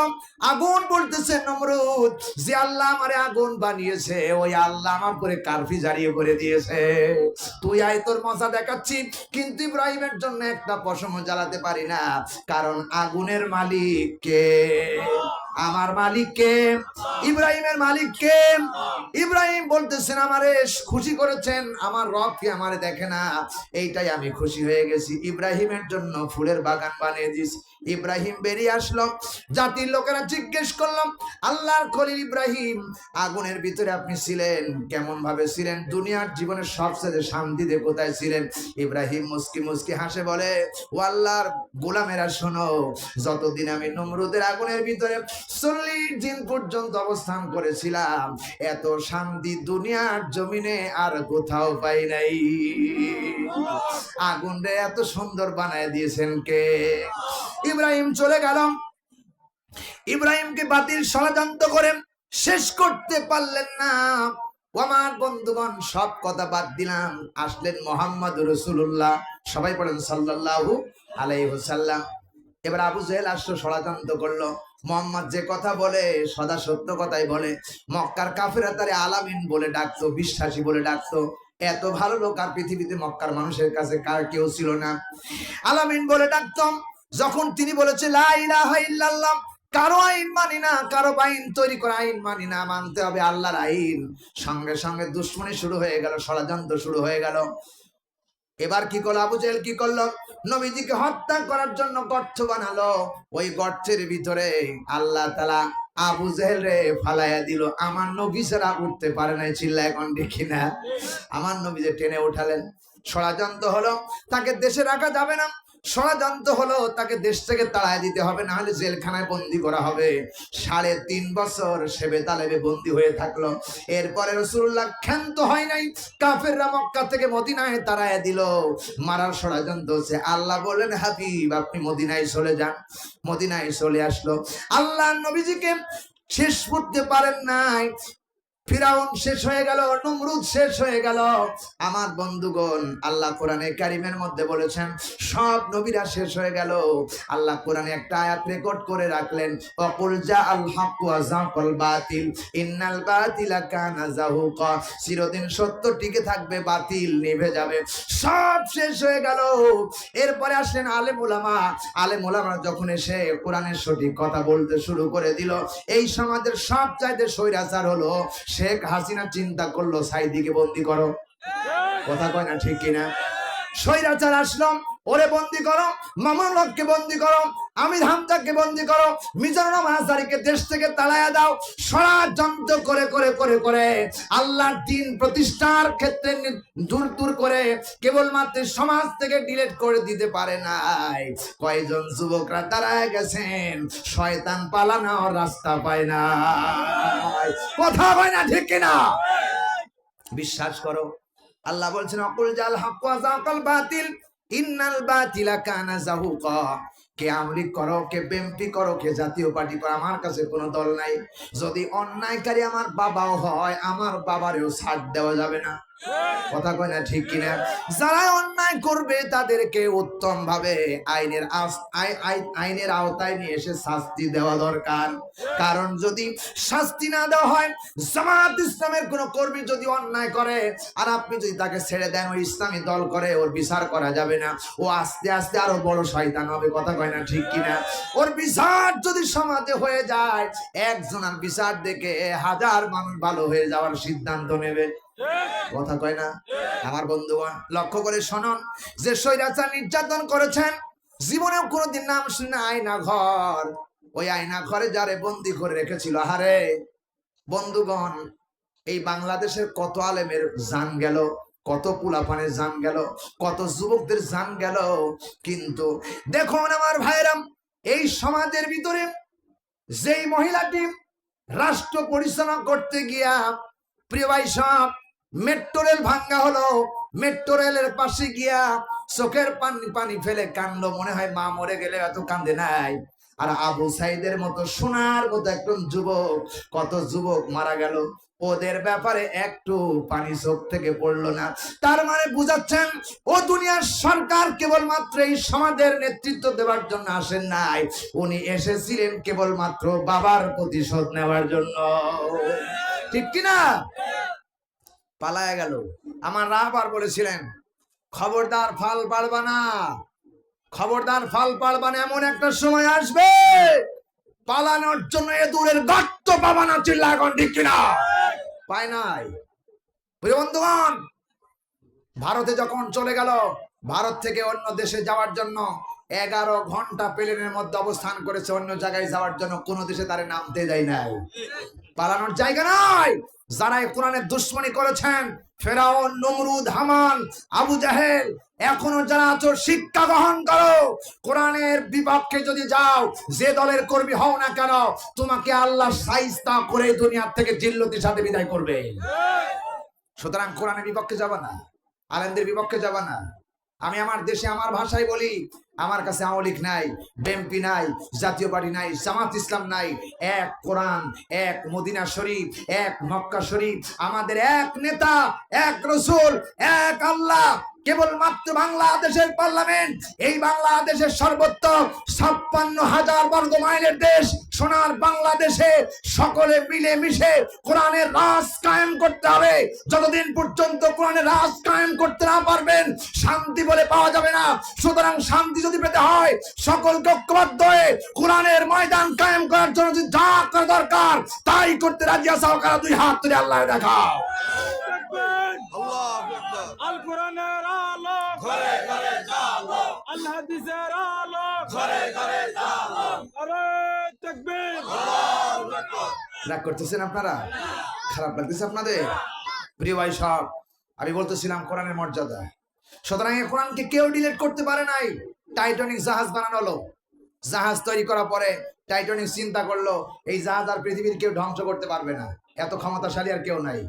আগুন বলতেছে নমরুদ, যে আল্লাহ আমারে আগুন বানিয়েছে ওই আল্লাহ আমার করে কারফি জারিয়ে করে দিয়েছে। তুই আয় তোর মজা দেখাচ্ছি, কিন্তু ইব্রাহিমের জন্য একটা পশম জ্বালাতে পারি না, কারণ আগুনের মালিক কে? আমার মালিক কে? ইব্রাহিমের মালিক কে? ইব্রাহিম বলতেছেন আমারে খুশি করেছেন, আমার রব কি আমারে দেখে না? এইটাই আমি খুশি হয়ে গেছি। ইব্রাহিমের জন্য ফুলের বাগান বানিয়ে দিয়েছি। ইব্রাহিম বেরিয়ে আসলো। জাতির লোকেরা জিজ্ঞেস করলাম, আল্লাহর খলিল ইব্রাহিম, আগুনের ভিতরে আপনি ছিলেন, কেমন ভাবে ছিলেন? দুনিয়ার জীবনের সবচেয়ে শান্তিতে কোথায় ছিলেন? ইব্রাহিম মুস্কি মুস্কি হাসে বলে, ও আল্লাহর গোলামেরা শোনো, যতদিন আমি নমরুদের আগুনের ভিতরে 40 দিন পর্যন্ত অবস্থান করেছিলাম, এত শান্তি দুনিয়ার জমিনে আর কোথাও পাই নাই। আগুন রে এত সুন্দর বানায় দিয়েছেন কে? ইব্রাহিম চলে গেল। ইব্রাহিমকে বাতিল ষড়যন্ত্র করে শেষ করতে পারলেন না। আমার বন্ধুগণ, সব কথা বাদ দিলাম, আসলেন মুহাম্মদুর রাসূলুল্লাহ। সবাই পড়েন সাল্লাল্লাহু আলাইহি ওয়াসাল্লাম। এবার আবু জেহেল আসলো, ষড়যন্ত্র করলো। মোহাম্মদ যে কথা বলে সদা সত্য কথাই বলে। মক্কার কাফেররা তারে আলামিন বলে ডাকতো, বিশ্বাসী বলে ডাকতো। এত ভালো লোক আর পৃথিবীতে মক্কার মানুষের কাছে কার কেউ ছিল না। আলামিন বলে ডাকতাম। যখন তিনি বলেছে লা ইলাহা ইল্লাল্লাহ, কারো আইন মানি না, কারো আইন তৈরি করা আইন মানি না, মানতে হবে আল্লাহর আইন, সঙ্গে সঙ্গে দুশ্মনী শুরু হয়ে গেল, ষড়যন্ত্র শুরু হয়ে গেল। এবার কি করলো আবু জেহেল? কি করলো? নবীজিকে হত্যা করার জন্য গর্ত বানালো। ওই গর্তের ভিতরে আল্লাহ তাআলা আবু জেহেল রে ফালাইয়া দিল। আমার নবী ছাড়া উঠতে পারে নাই, চিল্লা এখন দেখি না। আমার নবী যে টেনে উঠালেন। ষড়যন্ত্র হলো, তাকে দেশে রাখা যাবে না। ষড়যন্ত্র হলো, তাকে দেশ থেকে তাড়ায় দিতে হবে, না হলে জেলখানায় বন্দী করা হবে। 3.5 বছর সে বেতালেবে বন্দী হয়ে থাকলো। এরপরে রাসূলুল্লাহ ক্ষান্ত হয় নাই। কাফেররা মক্কা থেকে মদিনায় তাড়ায় দিল। মারার ষড়যন্ত্র হচ্ছে। আল্লাহ বললেন, হাবিব আপনি মদিনায় চলে যান। মদিনায় চলে আসলো। আল্লাহ নবীজিকে শেষ করতে পারেন নাই। ফিরাউন শেষ হয়ে গেল, নমরুদ শেষ হয়ে গেল। আমার বন্ধুগণ, আল্লাহ কোরআনে কারিমের মধ্যে বলেছেন সব নবীরা শেষ হয়ে গেল। আল্লাহ কোরআনে একটা আয়াত রেকর্ড করে রাখলেন, ওয়াকুল জাআল হাক্কু ওয়া যাকাল বাতিল ইন্নাল বাতিলা কানা যাহুকা। চিরদিন সত্য টিকে থাকবে, বাতিল নিভে যাবে। সব শেষ হয়ে গেল। এরপরে আসলেন আলেম উলামা। আলেম উলামা যখন এসে কোরআনের সঠিক কথা বলতে শুরু করে দিল, এই সমাজের সব চাইতে স্বৈরাচার হলো শেখ হাসিনা। চিন্তা করলো সাইদিকে বন্দি করো। কথা কয় না ঠিক কিনা? স্বৈরাচার আসলাম, ওরে বন্দি করো, মামুনুল হককে বন্দি করো, আমির হামজাকে বন্দি করো, মিজানুর রহমান আনসারীকে দেশ থেকে তাড়াইয়া দাও। ষড়যন্ত্র করে করে করে করে আল্লাহর দ্বীন প্রতিষ্ঠার ক্ষেত্রে দূর দূর করে কেবলমাত্র সমাজ থেকে ডিলিট করে দিতে পারে নাই। কয়জন যুবকরা দাঁড়ায় গেছেন, শয়তান পালানোর রাস্তা পায় না। কথা হয় না ঠিক কিনা? বিশ্বাস করো, আল্লাহ বলছেন ওয়াকুল জাল হাক্কু ওয়া যাকাল বাতিল ইন্নাল বাতিলা কানা যাহুকা। কে আমলি করো, কে বিএনপি করো, কে জাতীয় পার্টি করো, আমার কাছে কোনো দল নাই। যদি অন্যায়কারী আমার বাবাও হয়, আমার বাবারেও ছাড় দেওয়া যাবে না। কথা কয় না ঠিক কিনা? যারা অন্যায় করবে তাদেরকে উত্তম ভাবে আইনের আওতায় নিয়ে এসে শাস্তি দেওয়া দরকার। কারণ যদি শাস্তি না দেওয়া হয়, জামাত ইসলামের কোন কর্মী যদি অন্যায় করে আর আপনি যদি তাকে ছেড়ে দেন, ওই ইসলামী দল করে, ওর বিচার করা যাবে না। ও আস্তে আস্তে আরো বড় শয়তান হবে। কথা কয় না ঠিক কিনা? ওর বিচার যদি সমাজে হয়ে যায়, একজনের বিচার দেখে হাজার মানুষ ভালো হয়ে যাওয়ার সিদ্ধান্ত নেবে। কথা কয় না? আমার বন্ধুগণ লক্ষ্য করে শুনুন, যে স্বৈরাচার নির্যাতন করেছেন, জীবনেও কোনোদিন নাম শুনে আয়না ঘর, ওই আয়না ঘরে যারে বন্দি করে রেখেছিল, আহারে বন্ধুগণ, এই বাংলাদেশের কত আলেমের জান গেল, কত পোলাপানের জান গেল, কত যুবকদের জান গেল। কিন্তু দেখুন আমার ভাইরাম, এই সমাজের ভিতরে যেই মহিলাটি রাষ্ট্র পরিচালনা করতে গিয়া, প্রিয় ভাই সব, মেট্রো রেল ভাঙ্গা হলো, মেট্রো রেলের পাশে গিয়া চোখের পানি পানি ফেলে কান্দলো, মনে হয় মা মরে গেলে এত কান্দে নাই। আর আবু সাইদের মতো সোনার মতো একজন যুবক, কত যুবক মারা গেল, ওদের ব্যাপারে একটু পানি চোখ থেকে পড়লো না। তার মানে বুঝাচ্ছেন, ও দুনিয়ার সরকার কেবলমাত্র এই সমাজের নেতৃত্ব দেওয়ার জন্য আসেন নাই, উনি এসেছিলেন কেবলমাত্র বাবার প্রতিশোধ নেওয়ার জন্য। ঠিক কিনা? পালায়া গেল। আমার রাহবার বলেছিলেন, খবরদার ফাল পাড়বা না, খবরদার ফাল পাড়বা না, এমন একটা সময় আসবে পালানোর জন্য এ দূরের গর্ত পাবা না। চিল্লা এখন ঠিক কিনা? পায় নাই। প্রিয় বন্ধুগণ, ভারতে যখন চলে গেল, ভারত থেকে অন্য দেশে যাওয়ার জন্য 11 ঘন্টা প্লেনের মধ্যে অবস্থান করেছে, অন্য জায়গায় যাওয়ার জন্য কোন দেশে তারে নামতে দেয় নাই। পালানোর জায়গা নাই। যারা এই কোরআনের দুশ্মনী করেছেন, ফেরাউন, নমরুদ, হামান, আবু জাহেল, এখনো যারা আছো শিক্ষা গ্রহণ করো। কোরআনের বিপক্ষে যদি যাও, যে দলের কর্মী হও না কেন, তোমাকে আল্লাহ শাইস্তা করে দুনিয়ার থেকে জিল্লতির সাথে বিদায় করবে। সুতরাং কোরআনের বিপক্ষে যাবা না, আলেমদের বিপক্ষে যাবা না। আমি আমার দেশে আমার ভাষায় বলি, আমার কাছে আওয়ামী লীগ নাই, বিএনপি নাই, জাতীয় পার্টি নাই, জামাত ইসলাম নাই। এক কোরআন, এক মদিনা শরীফ, এক মক্কা শরীফ, আমাদের এক নেতা, এক রাসূল, এক আল্লাহ। কেবলমাত্র বাংলাদেশের পার্লামেন্ট, এই বাংলাদেশের সর্বত্র 56,000 বর্গ মাইলের দেশ সোনার বাংলাদেশে সকলে মিলে মিশে কোরআনের রাজ কায়েম করতে হবে। যতদিন পর্যন্ত কোরআনের রাজ কায়েম করতে না পারবেন, শান্তি বলে পাওয়া যাবে না। সুতরাং শান্তি যদি পেতে হয়, সকলকে ঐক্যবদ্ধ হয়ে কোরআনের ময়দান কায়েম করার জন্য যা করা দরকার তাই করতে রাজি আছো। কারা দুই হাত তুলে আল্লাহ দেখাও। আল কোরআনের আলো ঘরে ঘরে জালো, আল হাদিসের আলো ঘরে ঘরে জালো। আরে তাকবীর, আল্লাহু আকবার। রাগ করতেছেন আপনারা? খারাপ লাগতেছে আপনাদের? প্রিয় ভাই সব, আমি বলতেছিলাম কোরআনের মর্যাদা। সুতরাং এই কোরআনকে কেউ ডিলিট করতে পারে নাই। টাইটানিক জাহাজ বানানো হলো, জাহাজ তৈরি করার পরে টাইটানিক চিন্তা করলো, এই জাহাজ আর পৃথিবীর কেউ ধ্বংস করতে পারবে না, এত ক্ষমতাশালী আর কেউ নাই।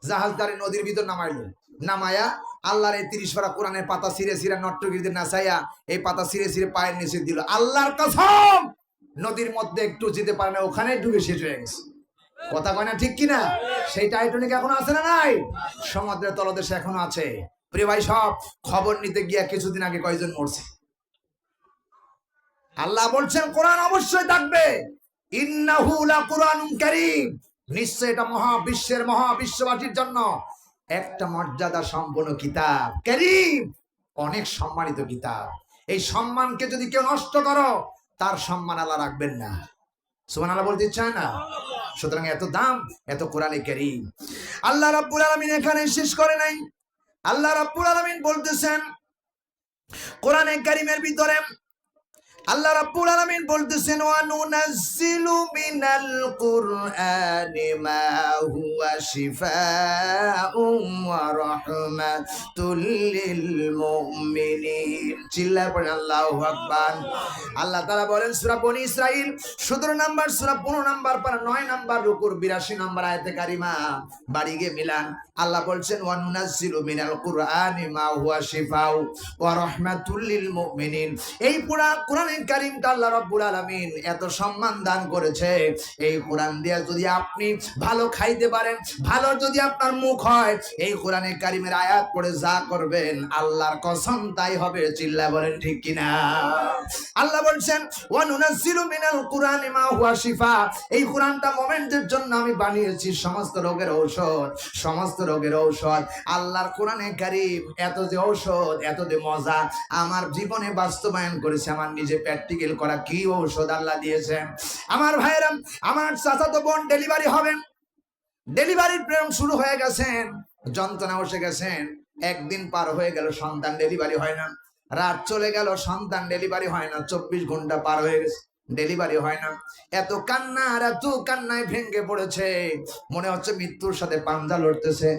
জাহাজ তারে নদীর ভিতর নামাইলো, নামায়া আল্লাহর এই 30 পারা কোরআনের পাতা ছিঁড়ে ছিঁড়ে নট্টগিরিতে নাচাইয়া এই পাতা ছিঁড়ে ছিঁড়ে পায়ের নিচে দিল। আল্লাহর কসম, নদীর মধ্যে একটু যেতে পারে না, ওখানে ডুবে শেষ হয়ে গেছে। কথা কয় না ঠিক কিনা? সেই টাইটানিক এখনো আছে না নাই? সমুদ্রের তলদেশে এখনো আছে। প্রিয় ভাই সব, খবর নিতে গিয়া কিছুদিন আগে কয়জন মরছে। আল্লাহ বলছেন কোরআন অবশ্যই থাকবে, ইন্নাহু লাকুরআনুন কারীম, নিশ্চয় এটা মহাবিশ্বের মহাবিশ্ববাসীর জন্য একটা মর্যাদা সম্পন্ন কিতাব। কারীম, অনেক সম্মানিত কিতাব। এই সম্মানকে যদি কেউ নষ্ট করো, তার সম্মান আল্লাহ রাখবেন না। সুবহানাল্লাহ বলতে চায় না? সুতরাং এত দাম, এত কোরআনে কারীম। আল্লাহ রাব্বুল আলামিন এখানে শেষ করে নাই। আল্লাহ রাব্বুল আলামিন বলতেছেন কোরআনে কারীমের ভিতরে, আল্লাহ রাব্বুল আলামিন বলতেছেন, ওয়া নুনাজ্জিলু মিনাল কুরআনি মা হুয়া শিফাউন ওয়া রাহমাতুল লিল মুমিনিন। চিল্লায় পড়েন আল্লাহু আকবার। আল্লাহ তাআলা বলেন সূরা বনী ইসরাইল 17 নম্বর সূরা 15 নম্বর পারা 9 নম্বর রুকুর 82 নম্বর আয়াতে কারিমা, বাড়ি গিয়ে মিলান। আল্লাহ বলছেন ওয়া নুনাজ্জিলু মিনাল কুরআনি মা হুয়া শিফাউ ওয়া রাহমাতুল লিল মুমিনিন। এই পুরা কোরআনুল কারীমটা আল্লাহ রাব্বুল আলামিন এত সম্মান দান করেছে। এই কোরআন দিয়ে যদি আপনি ভালো খাইতে পারেন, ভালো যদি আপনার মুখ হয়, এই কোরআনুল কারীমের আয়াত পড়ে যা করবেন আল্লাহর কসম তাই হবে। চিল্লা বলেন ঠিক কিনা? আল্লাহ বলছেন ওয়া নুনাজ্জিলু মিনাল কুরআনি মা হুয়া শিফা। এই কোরআনটা মুমিনদের জন্য আমি বানিয়েছি সমস্ত রোগের ঔষধ, সমস্ত রোগের ঔষধ। আল্লাহর কোরআনে কারীম এত যে ঔষধ, এত যে মজা, আমার জীবনে বাস্তবায়ন করেছে, আমার নিজে প্র্যাকটিক্যাল করা কি ঔষধ আল্লাহ দিয়েছেন। আমার ভাইরা, আমার চাচাতো বোন ডেলিভারি হবেন, ডেলিভারির প্রেম শুরু হয়ে গেছেন, যন্ত্রণা বসে গেছেন, একদিন পার হয়ে গেল সন্তান ডেলিভারি হয় না, রাত চলে গেল সন্তান ডেলিভারি হয় না, 24 ঘন্টা পার হয়ে গেছে ডেলিভারি হয় না। এত কান্না আর এত কান্নায় ভেঙে পড়েছে, মনে হচ্ছে মৃত্যুর সাথে পাঞ্জা লড়তেছে।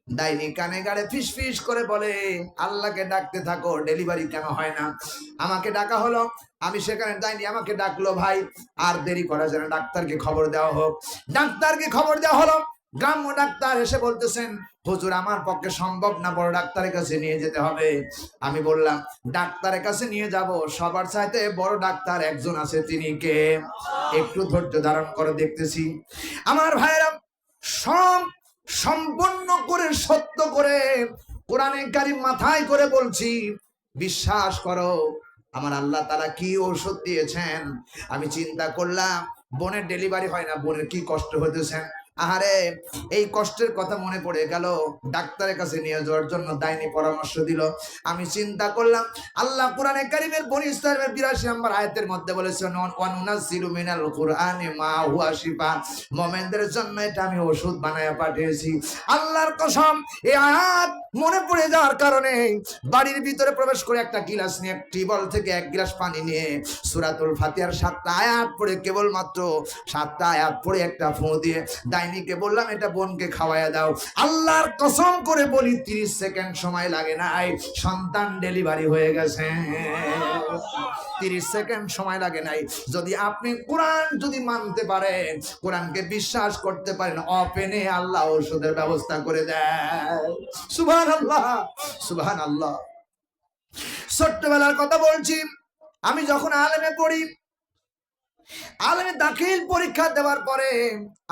ডাইনি কানে গাড়ে ফিস ফিস করে বলে আল্লাহকে ডাকতে থাকো, ডেলিভারি কেন হয় না? আমাকে ডাকা হলো, আমি সেখানে ডাইনি আমাকে ডাকলো, ভাই আর দেরি করা যায় না, ডাক্তারকে খবর দেওয়া হোক। ডাক্তারকে খবর দেওয়া হলো, গ্রাম্য ডাক্তার এসে বলতেছেন হুজুর আমার পক্ষে সম্ভব না, বড় ডাক্তারের কাছে নিয়ে যেতে হবে। আমি বললাম ডাক্তারের কাছে নিয়ে যাব, সবার চাইতে বড় ডাক্তার একজন আছে, তিনি কে? একটু ধৈর্য ধারণ করে দেখতেছি। আমার ভাইরা, সব সম্পন্ন করে সত্য করে কোরআনে কারীম মাথায় করে বলছি, বিশ্বাস করো আমার আল্লাহ তাআলা কি ঔষধ দিয়েছেন। আমি চিন্তা করলাম বোনের ডেলিভারি হয় না, বোনের কি কষ্ট হইতেছেন। আহারে, এই কষ্টের কথা মনে পড়ে গেল, ডাক্তারের কাছে নিয়ে যাওয়ার জন্য ডাইনি পরামর্শ দিল। আমি চিন্তা করলাম আল্লাহ কোরআনে কারীমের বনী ইসরাঈলের 82 নম্বর আয়াতের মধ্যে বলেছেন ওয়া নুনাজ্জিলু মিনাল কুরআনি মা হুয়া শিফা, মুমিনদের জন্য এটা আমি ওষুধ বানায়া পাঠিয়েছি। আল্লাহর কসম, এই আয়াত মনে পড়ে যাওয়ার কারণে বাড়ির ভিতরে প্রবেশ করে একটা গিলাস নিয়ে, টিবল থেকে এক গ্লাস পানি নিয়ে সূরাতুল ফাতিহার 7টা আয়াত পড়ে, কেবলমাত্র 7টা আয়াত পড়ে একটা ফু দিয়ে ডাইনিকে বললাম এটা বোনকে খাওয়াইয়া দাও। আল্লাহর কসম করে বলি 30 সেকেন্ড সময় লাগে নাই, সন্তান ডেলিভারি হয়ে গেছে। 30 সেকেন্ড সময় লাগে নাই। যদি আপনি কোরআন যদি মানতে পারেন, কোরআনকে বিশ্বাস করতে পারেন, অপেনে আল্লাহ ঔষধের ব্যবস্থা করে দেয়। সুবহানাল্লাহ, সুবহানাল্লাহ। ছোট্টবেলার কথা বলছি, আমি যখন আলেমে পড়ি, আলেমে দাখিল পরীক্ষা দেওয়ার পরে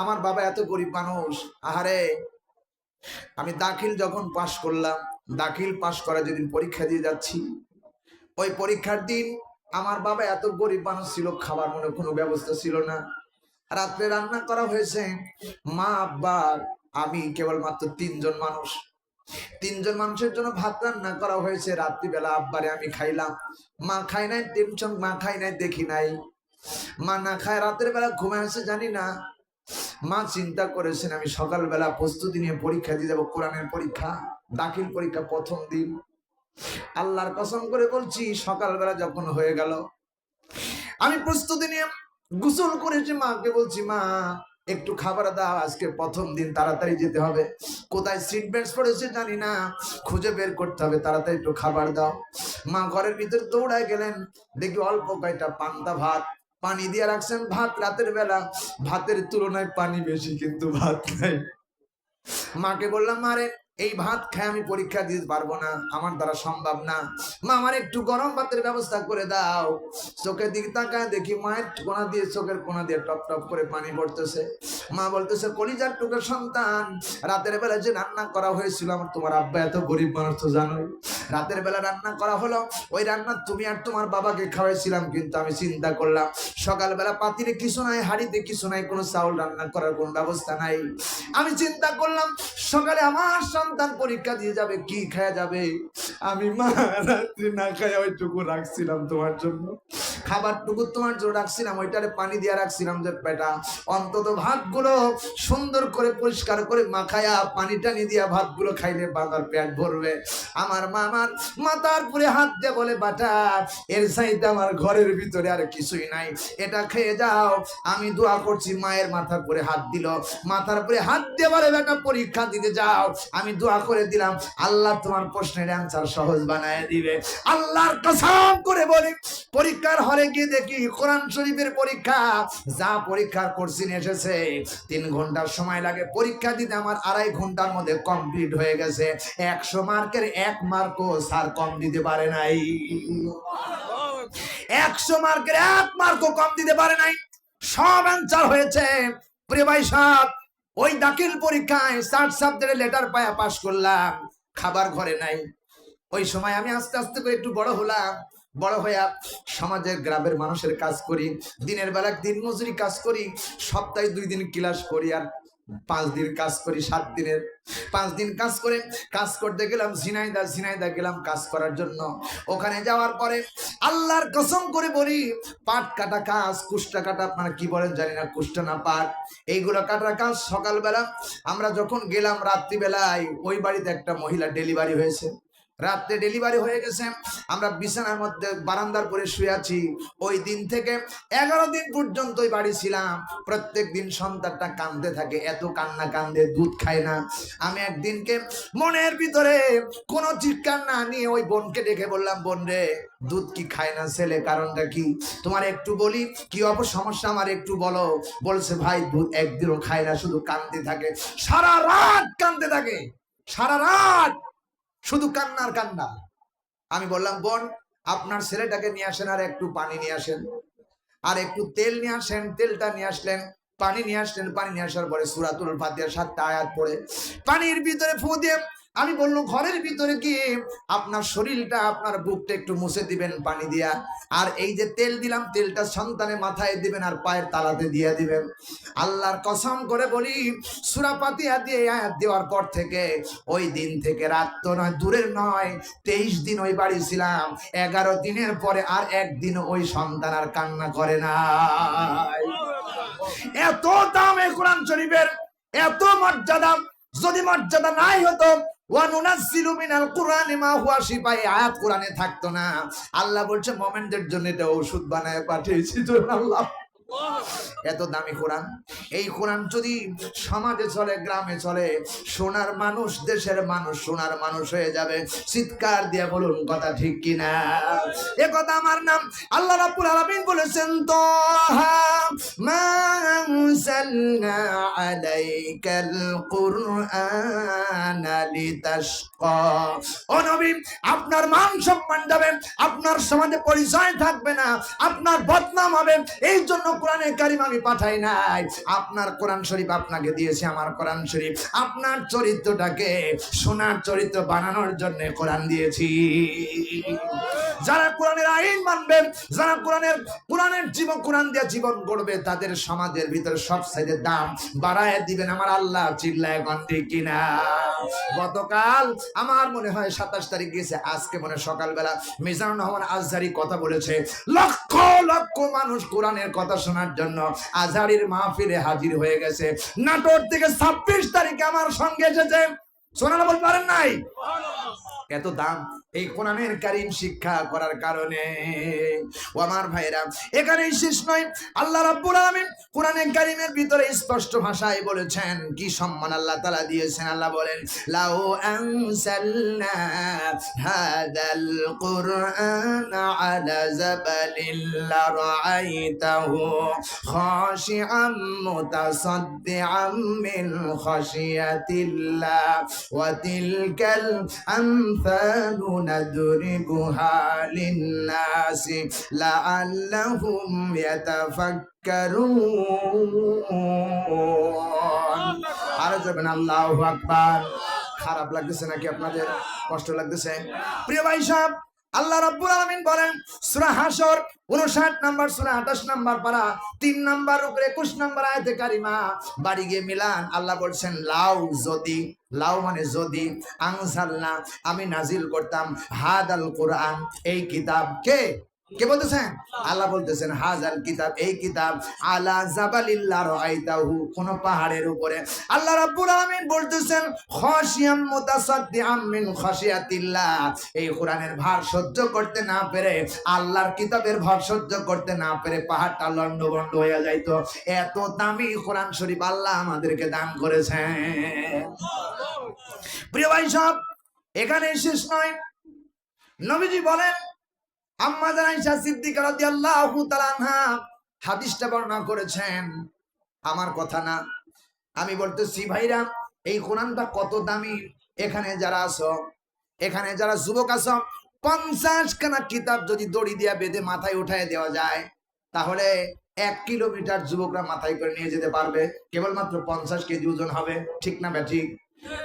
আমার বাবা এত গরিব মানুষ, আহারে আমি দাখিল যখন পাশ করলাম, দাখিল পাশ করা যেদিন পরীক্ষা দিয়ে যাচ্ছি, ওই পরীক্ষার দিন আমার বাবা এত গরিব মানুষ ছিল, খাবার মনে কোনো ব্যবস্থা ছিল না। রাত্রে রান্না করা হয়েছে, মা আব্বা আমি কেবলমাত্র 3 জন মানুষ, 3 জন মানুষের জন্য ভাত রান্না করা হয়েছে। রাত্রিবেলা আব্বারে আমি খাইলাম, মা খাই নাই, টেনশন, মা খাই নাই, দেখি নাই, মা না খায় রাতের বেলা ঘুমায় আছে জানি না। মা চিন্তা করেছেন আমি সকালবেলা প্রস্তুতি নিয়ে পরীক্ষা দিয়ে যাবো, কোরআনের পরীক্ষা, দাখিল পরীক্ষা প্রথম দিন। আল্লাহর কসম করে বলছি, সকালবেলা যখন হয়ে গেল, আমি প্রস্তুতি নিয়ে গোসল করেছি, মাকে বলছি মা একটু খাবার দাও, আজকে প্রথম দিন, তাড়াতাড়ি যেতে হবে, কোথায় সিট বেল্ট পড়েছে জানি না, খুঁজে বের করতে হবে, তাড়াতাড়ি একটু খাবার দাও। মা ঘরের ভিতরে দৌড়ায় গেলেন, দেখি অল্প কয়টা পান্তা ভাত পানি দিয়ে রাখছেন। ভাত রাতের বেলা, ভাতের তুলনায় পানি বেশি, কিন্তু ভাত নাই। মাকে বললাম মারে এই ভাত খাই আমি পরীক্ষা দিতে পারবো না, আমার দ্বারা সম্ভব না, মা আমার একটু গরম ভাতের ব্যবস্থা করে দাও। চোখের দিকে তাকায় দেখি মায়ের কোনা দিয়ে, চোখের কোনা দিয়ে টপ টপ করে পানি পড়তেছে। মা বলতেছে কলিজার টুকরা সন্তান, রাতের বেলা যে রান্না করা হয়েছিল, আমার তোমার আব্বা এত গরিব মানুষ তো জানোই, রাতের বেলা রান্না করা হলো, ওই রান্না তুমি আর তোমার বাবাকে খাওয়াইছিলাম, কিন্তু আমি চিন্তা করলাম সকালবেলা পাতিলে কিছু নাই, হাড়িতে কিছু নাই, কোনো চাউল রান্না করার কোনো ব্যবস্থা নাই। আমি চিন্তা করলাম সকালে আমার সন্তান পরীক্ষা দিয়ে যাবে, কি খাওয়া যাবে। আমি মা রাত্রি না খায় ওইটুকু রাখছিলাম তোমার জন্য, খাবারটুকু তোমার জন্য রাখছিলাম, ওইটারে পানি দিয়ে রাখছিলাম যে বেটা অন্তত ভাতগুলো সুন্দর করে পরিষ্কার করে মাখায়া পানি টানি দিয়া ভাতগুলো খাইলে বাবার পেট ভরবে। আমার মা আমার মাথার পুরে হাত দিয়ে বলে বাটা এর চাইতে আমার ঘরের ভিতরে আর কিছুই নাই, এটা খেয়ে যাও। আমি দোয়া করছি, মায়ের মাথার পুরে হাত দিল, মাথার পুরে হাত দিয়ে বলে বেটা পরীক্ষা দিতে যাও। আমি দোয়া করে দিলাম আল্লাহ তোমার প্রশ্নের অ্যান্সার সহজ বানায় দিবে। আল্লাহর কসম করে বলি পরীক্ষার ঘরে গিয়ে দেখি কোরআন শরীফের পরীক্ষা, যা পরীক্ষার কোশ্চিন এসেছে 3 ঘন্টার সময় লাগে পরীক্ষা দিতে, আমার 2.5 ঘন্টার মধ্যে কমপ্লিট হয়ে গেছে। 100 মার্কের 1 মার্কও স্যার কম দিতে পারে নাই। 100 মার্কের 1 মার্কও কম দিতে পারে নাই, সব অ্যান্সার হয়েছে। প্রিয় ভাই সাহেব, ওই দাখিল পরীক্ষায় 60 সাবজেক্টে লেটার পায়া পাশ করলাম, খাবার ঘরে নাই। ওই সময় আমি আস্তে আস্তে করে একটু বড় হলাম, বড় হইয়া সমাজের গ্রামের মানুষের কাজ করি, দিনের বেলা দিন মজুরি কাজ করি, সপ্তাহে 2 দিন ক্লাস করি, আর 5 দিন কাজ করি। 7 দিনের 5 দিন কাজ করে কাজ করতে গেলাম ঝিনাইদা গেলাম কাজ করার জন্য। ওখানে যাওয়ার পরে আল্লাহর কসম করে বলি, পাট কাটা কাজ, কুষ্টা কাটা, আপনারা কি বলেন জানি না, কুষ্টা না পাট, এইগুলো কাটার কাজ। সকালবেলা আমরা যখন গেলাম, রাত্রিবেলায় ওই বাড়িতে একটা মহিলা ডেলিভারি হয়েছে, রাত্রে ডেলিভারি হয়ে গেছে। আমরা বিছানার মধ্যে বারান্দার পরে শুয়ে আছি। ওই দিন থেকে 11 দিন পর্যন্ত ওই বাড়ি ছিলাম। প্রত্যেক দিন সন্তানটা কাঁদতে থাকে, এত কান্না কান্দে, দুধ খায় না। আমি একদিনকে মনের ভিতরে কোনো চিৎকার না নিয়ে ওই বোনকে ডেকে বললাম, বোন রে, দুধ কি খায় না ছেলে, কারণটা কি তোমার একটু বলি, কি সমস্যা আমার একটু বলো। বলছে, ভাই দুধ একদিনও খায় না, শুধু কাঁদতে থাকে, সারা রাত কাঁদতে থাকে, সারা রাত শুধু কান্নার কান্না। আমি বললাম, বোন আপনার ছেলেটাকে নিয়ে আসেন, আর একটু পানি নিয়ে আসেন, আর একটু তেল নিয়ে আসেন। তেলটা নিয়ে আসলেন, পানি নিয়ে আসলেন। পানি নিয়ে আসার পরে সূরাতুল ফাতিহার 7টা আয়াত পড়ে পানির ভিতরে ফু দিয়ে আমি বললাম, ঘরের ভিতরে গিয়ে আপনার শরীরটা, আপনার বুকটা একটু মুছে দিবেন পানি দিয়া, আর এই যে তেল দিলাম, তেলটা সন্তানের মাথায় দিবেন আর পায়ের তালাতে দিয়ে দিবেন। আল্লাহর কসম করে বলি, সূরা ফাতিহা দিয়ে আয়াত দেওয়ার পর থেকে ওই দিন থেকে রাত তো নয়, দূরের নয়, 23 দিন ওই বাড়ি ছিলাম। 11 দিনের পরে আর একদিন ওই সন্তান আর কান্না করে না। এত দাম এই কোরআন শরীফের, এত মর্যাদা। যদি মর্যাদা নাই হতো, ওয়ানুনাজ্জিলু মিনাল কুরআনি মা হুয়া শিফা, আয়াত কোরআনে থাকতো না। আল্লাহ বলছে, মোমেনদের জন্য এটা ওষুধ বানায় পাঠিয়েছি। আল্লাহ, এত দামি কোরআন। এই কোরআন যদি সমাজে চলে, গ্রামে চলে, সোনার মানুষ, দেশের মানুষ সোনার মানুষ হয়ে যাবে। চিৎকার দিয়ে বলুন কথা ঠিক কিনা? এ কথা আমার নাম আল্লাহ রাব্বুল আলামিন বলেছেন, তাহা মা আনজালনা আলাইকাল কুরআনা লিতাশকা। ও নবী, আপনার মান সম্মান যাবে, আপনার সমাজে পরিচয় থাকবে না, আপনার বদনাম হবে। এই জন্য কোরআনে কারিম আমি পাঠাই নাই। আপনার কোরআন শরীফ আপনাকে দিয়েছে, আমার কোরআন শরীফ আপনার চরিত্রটাকে সোনার চরিত্র বানানোর জন্য কোরআন দিয়েছি। যারা কোরআনের আইন মানবে, যারা কোরআনের জীবন, কোরআন দিয়ে জীবন গড়বে, তাদের সমাজের ভিতরে সবচেয়ে দাম বাড়ায় দিবেন আমার আল্লাহ। চিল্লায় কোন ঠিক কিনা? গতকাল আমার মনে হয় 27 তারিখ গেছে, আজকে মনে সকালবেলা মিজানুর রহমান আজহারি কথা বলেছে, লক্ষ লক্ষ মানুষ কোরআনের কথা শোনার জন্য আজহারির মাহফিলে হাজির হয়ে গেছে। নাটোর থেকে 26 তারিখে আমার সঙ্গে এসেছে, শোনানো বলতে পারেন নাই? এত দাম এই কোরআনের কারীম শিক্ষা করার কারণে। ও আমার ভাইরা, এখানেই শেষ নয়। আল্লাহ রাব্বুল আলামিন কোরআনের কারীমের ভিতরে স্পষ্ট ভাষায় বলেছেন, কি সম্মান আল্লাহ তাআলা দিয়েছেন। আল্লাহ বলেন, লাউ আনসালনা হাদাল কুরআনা আলা জাবালিন লারাআইতাহু খাশিআম মুতাসাদ্দিআম মিন খাশিয়াতিল্লাহ ওয়া তিলকাল আমসালু নাদরিবুহা লিন-নাসি লাআল্লাহুম ইয়াতাফাক্কারুন। আর যাবেন আল্লাহু আকবার। খারাপ লাগতেছে নাকি আপনাদের? কষ্ট লাগতেছে? প্রিয় ভাই সাহেব, আল্লাহ রাব্বুল আলামিন বলেন সূরা হাসর 59 নাম্বার সূরা 28 নাম্বার পারা 3 নাম্বার উপরে 21 নাম্বার আয়াতে কারিমা, বাড়ি গিয়ে মিলান। আল্লাহ বলছেন, লাউ যদি, লাউ মানে যদি, আনজালনা আমি নাজিল করতাম, হাদাল কোরআন এই কিতাব, কে বলতেছেন? আল্লাহ বলতেছেন, হাজাল কিতাব এই কিতাব, আলা জাবালিল্লাহ রাআইতাহু কোন পাহাড়ের উপরে। আল্লাহ রাব্বুল আলামিন বলতেছেন, খাশিয়াম মুতাসাদ্দিআম মিন খাশিয়াতিল্লাহ, এই কোরআনের ভার সহ্য করতে না পেরে, আল্লাহর কিতাবের ভার সহ্য করতে না পেরে পাহাড়টা লন্ডভন্ড হয়ে যাইতো। এত দামি কোরআন শরীফ আল্লাহ আমাদেরকে দান করেছেন। প্রিয় ভাই সব, এখানে শেষ নয়। নবীজি বলেন, আম্মা জান আয়েশা সিদ্দিকা রাদিয়াল্লাহু তাআলা আনহা হাদিসটা বর্ণনা করেছেন। আমার কথা না, আমি বলতেছি ভাইরা, এই কোরআনটা কত দামি। এখানে যারা আছো, এখানে যারা যুবক আছো, 50 খানা কিতাব যদি দড়ি দিয়া বেঁধে মাথায় উঠায় দেওয়া যায়, তাহলে 1 কিলোমিটার যুবকরা মাথায় করে নিয়ে যেতে পারবে। কেবলমাত্র 50 কেজি ওজন হবে, ঠিক না ঠিক?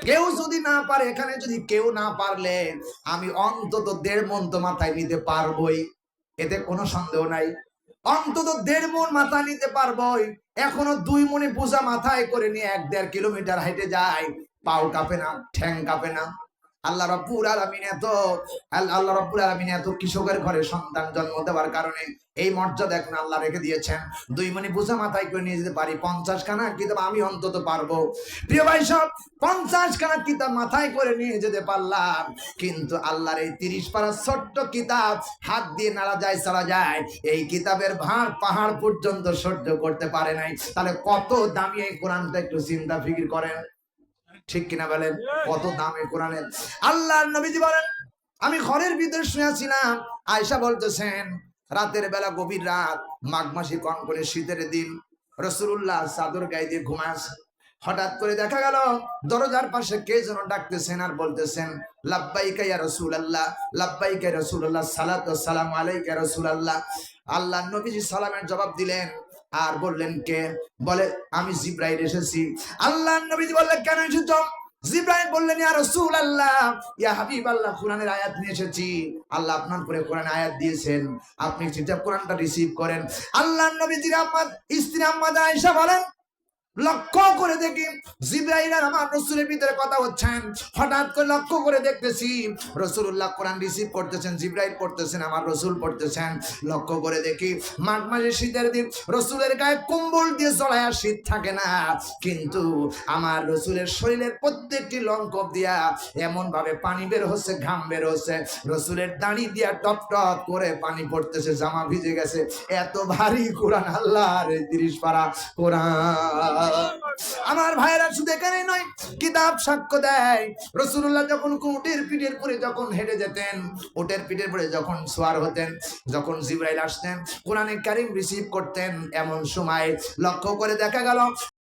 কেউ যদি না পারে, এখানে যদি কেউ না পারলে আমি অন্তত 1.5 মণ তো মাথায় নিতে পারবোই, এতে কোনো সন্দেহ নাই। অন্তত 1.5 মণ মাথা নিতে পারবোই। এখনো 2 মণে বোঝা মাথায় করে নিয়ে 1-1.5 কিলোমিটার হেঁটে যায়, পাও কাঁপে না, ঠ্যাং কাঁপে না। আল্লাহ রাব্বুল আলামিন এত কৃষকের ঘরে সন্তান জন্ম দেওয়ার কারণে এই মর্যাদা এখন আল্লাহ রেখে দিয়েছেন। 2 মণি বোঝা মাথায় করে নিয়ে যেতে পারি, 50 খানা কিতাব আমি অন্তত পারবো। প্রিয় ভাই সব, 50 খানা কিতাব মাথায় করে নিয়ে যেতে পারলাম, কিন্তু আল্লাহর এই 30 পারা ছোট্ট কিতাব হাত দিয়ে নাড়া যায় চলা যায়, এই কিতাবের ভার পাহাড় পর্যন্ত সহ্য করতে পারে নাই। তাহলে কত দামি এই কোরআনটা, একটু চিন্তা ফিকির করেন, ঠিক কিনা বলেন? কত দাম এই কোরআনের। আল্লাহর নবীজি বলেন, আমি ঘরের ভিতরে শুয়েছিলাম, আয়েশা বলতেছেন, রাতের বেলা, গভীর রাত, মাঘ মাসে কনকনে শীতের দিন, রাসূলুল্লাহ চাদর গায়ে দিয়ে ঘুমাচ্ছে। হঠাৎ করে দেখা গেল দরজার পাশে কে যেন ডাকতেছেন আর বলতেছেন, লাব্বাইকা ইয়া রাসূলুল্লাহ, লাব্বাইকা ইয়া রাসূলুল্লাহ, সালাতু সালামু আলাইকা ইয়া রাসূলুল্লাহ। আল্লাহর নবীজি সালামের জবাব দিলেন আর বললেন, কে? বলে, আমি জিবরাইল এসেছি। আল্লাহর নবীজি বললেন, কেন এসেছো? জিবরাইল বললেন, ইয়া রাসূলুল্লাহ, ইয়া হাবিবাল্লাহ, কোরআনের আয়াত নিয়ে এসেছি। আল্লাহ আপনার করে কোরআনে আয়াত দিয়েছেন, আপনি সেটা কোরআনটা রিসিভ করেন। আল্লাহর নবীজির স্ত্রী আম্মা আয়েশা বলেন, লক্ষ্য করে দেখি জিবরাইল আর আমার রাসূলের ভিতরে কথা হচ্ছেন। হঠাৎ করে লক্ষ্য করে দেখতেছি রাসূলুল্লাহ কোরআন রিসিভ করতেছেন, জিবরাইল পড়তেছেন, আমার রাসূল পড়তেছেন। লক্ষ্য করে দেখি মাঘ মাসের শীতের দিন, রাসূলের গায়ে কম্বল দিয়ে জড়ায়া শীত থাকে না, কিন্তু আমার রাসূলের শরীরের প্রত্যেকটি লঙ্কব দিয়া এমন ভাবে পানি বের হচ্ছে, ঘাম বের হচ্ছে, রাসূলের দাড়ি দিয়া টপ টপ করে পানি পড়তেছে, জামা ভিজে গেছে। এত ভারী কোরআন, আল্লাহর এই 30 পারা কোরআন। আমার ভাইরা, শুধু এখানে নয়, কিতাব সাক্ষ্য দেয় রাসূলুল্লাহ যখন উটের পিঠের পরে যখন হেঁটে যেতেন, উটের পিঠের পরে যখন সওয়ার হতেন, যখন জিবরাইল আসতেন কোরআনে কারীম রিসিভ করতেন, এমন সময় লক্ষ্য করে দেখা গেল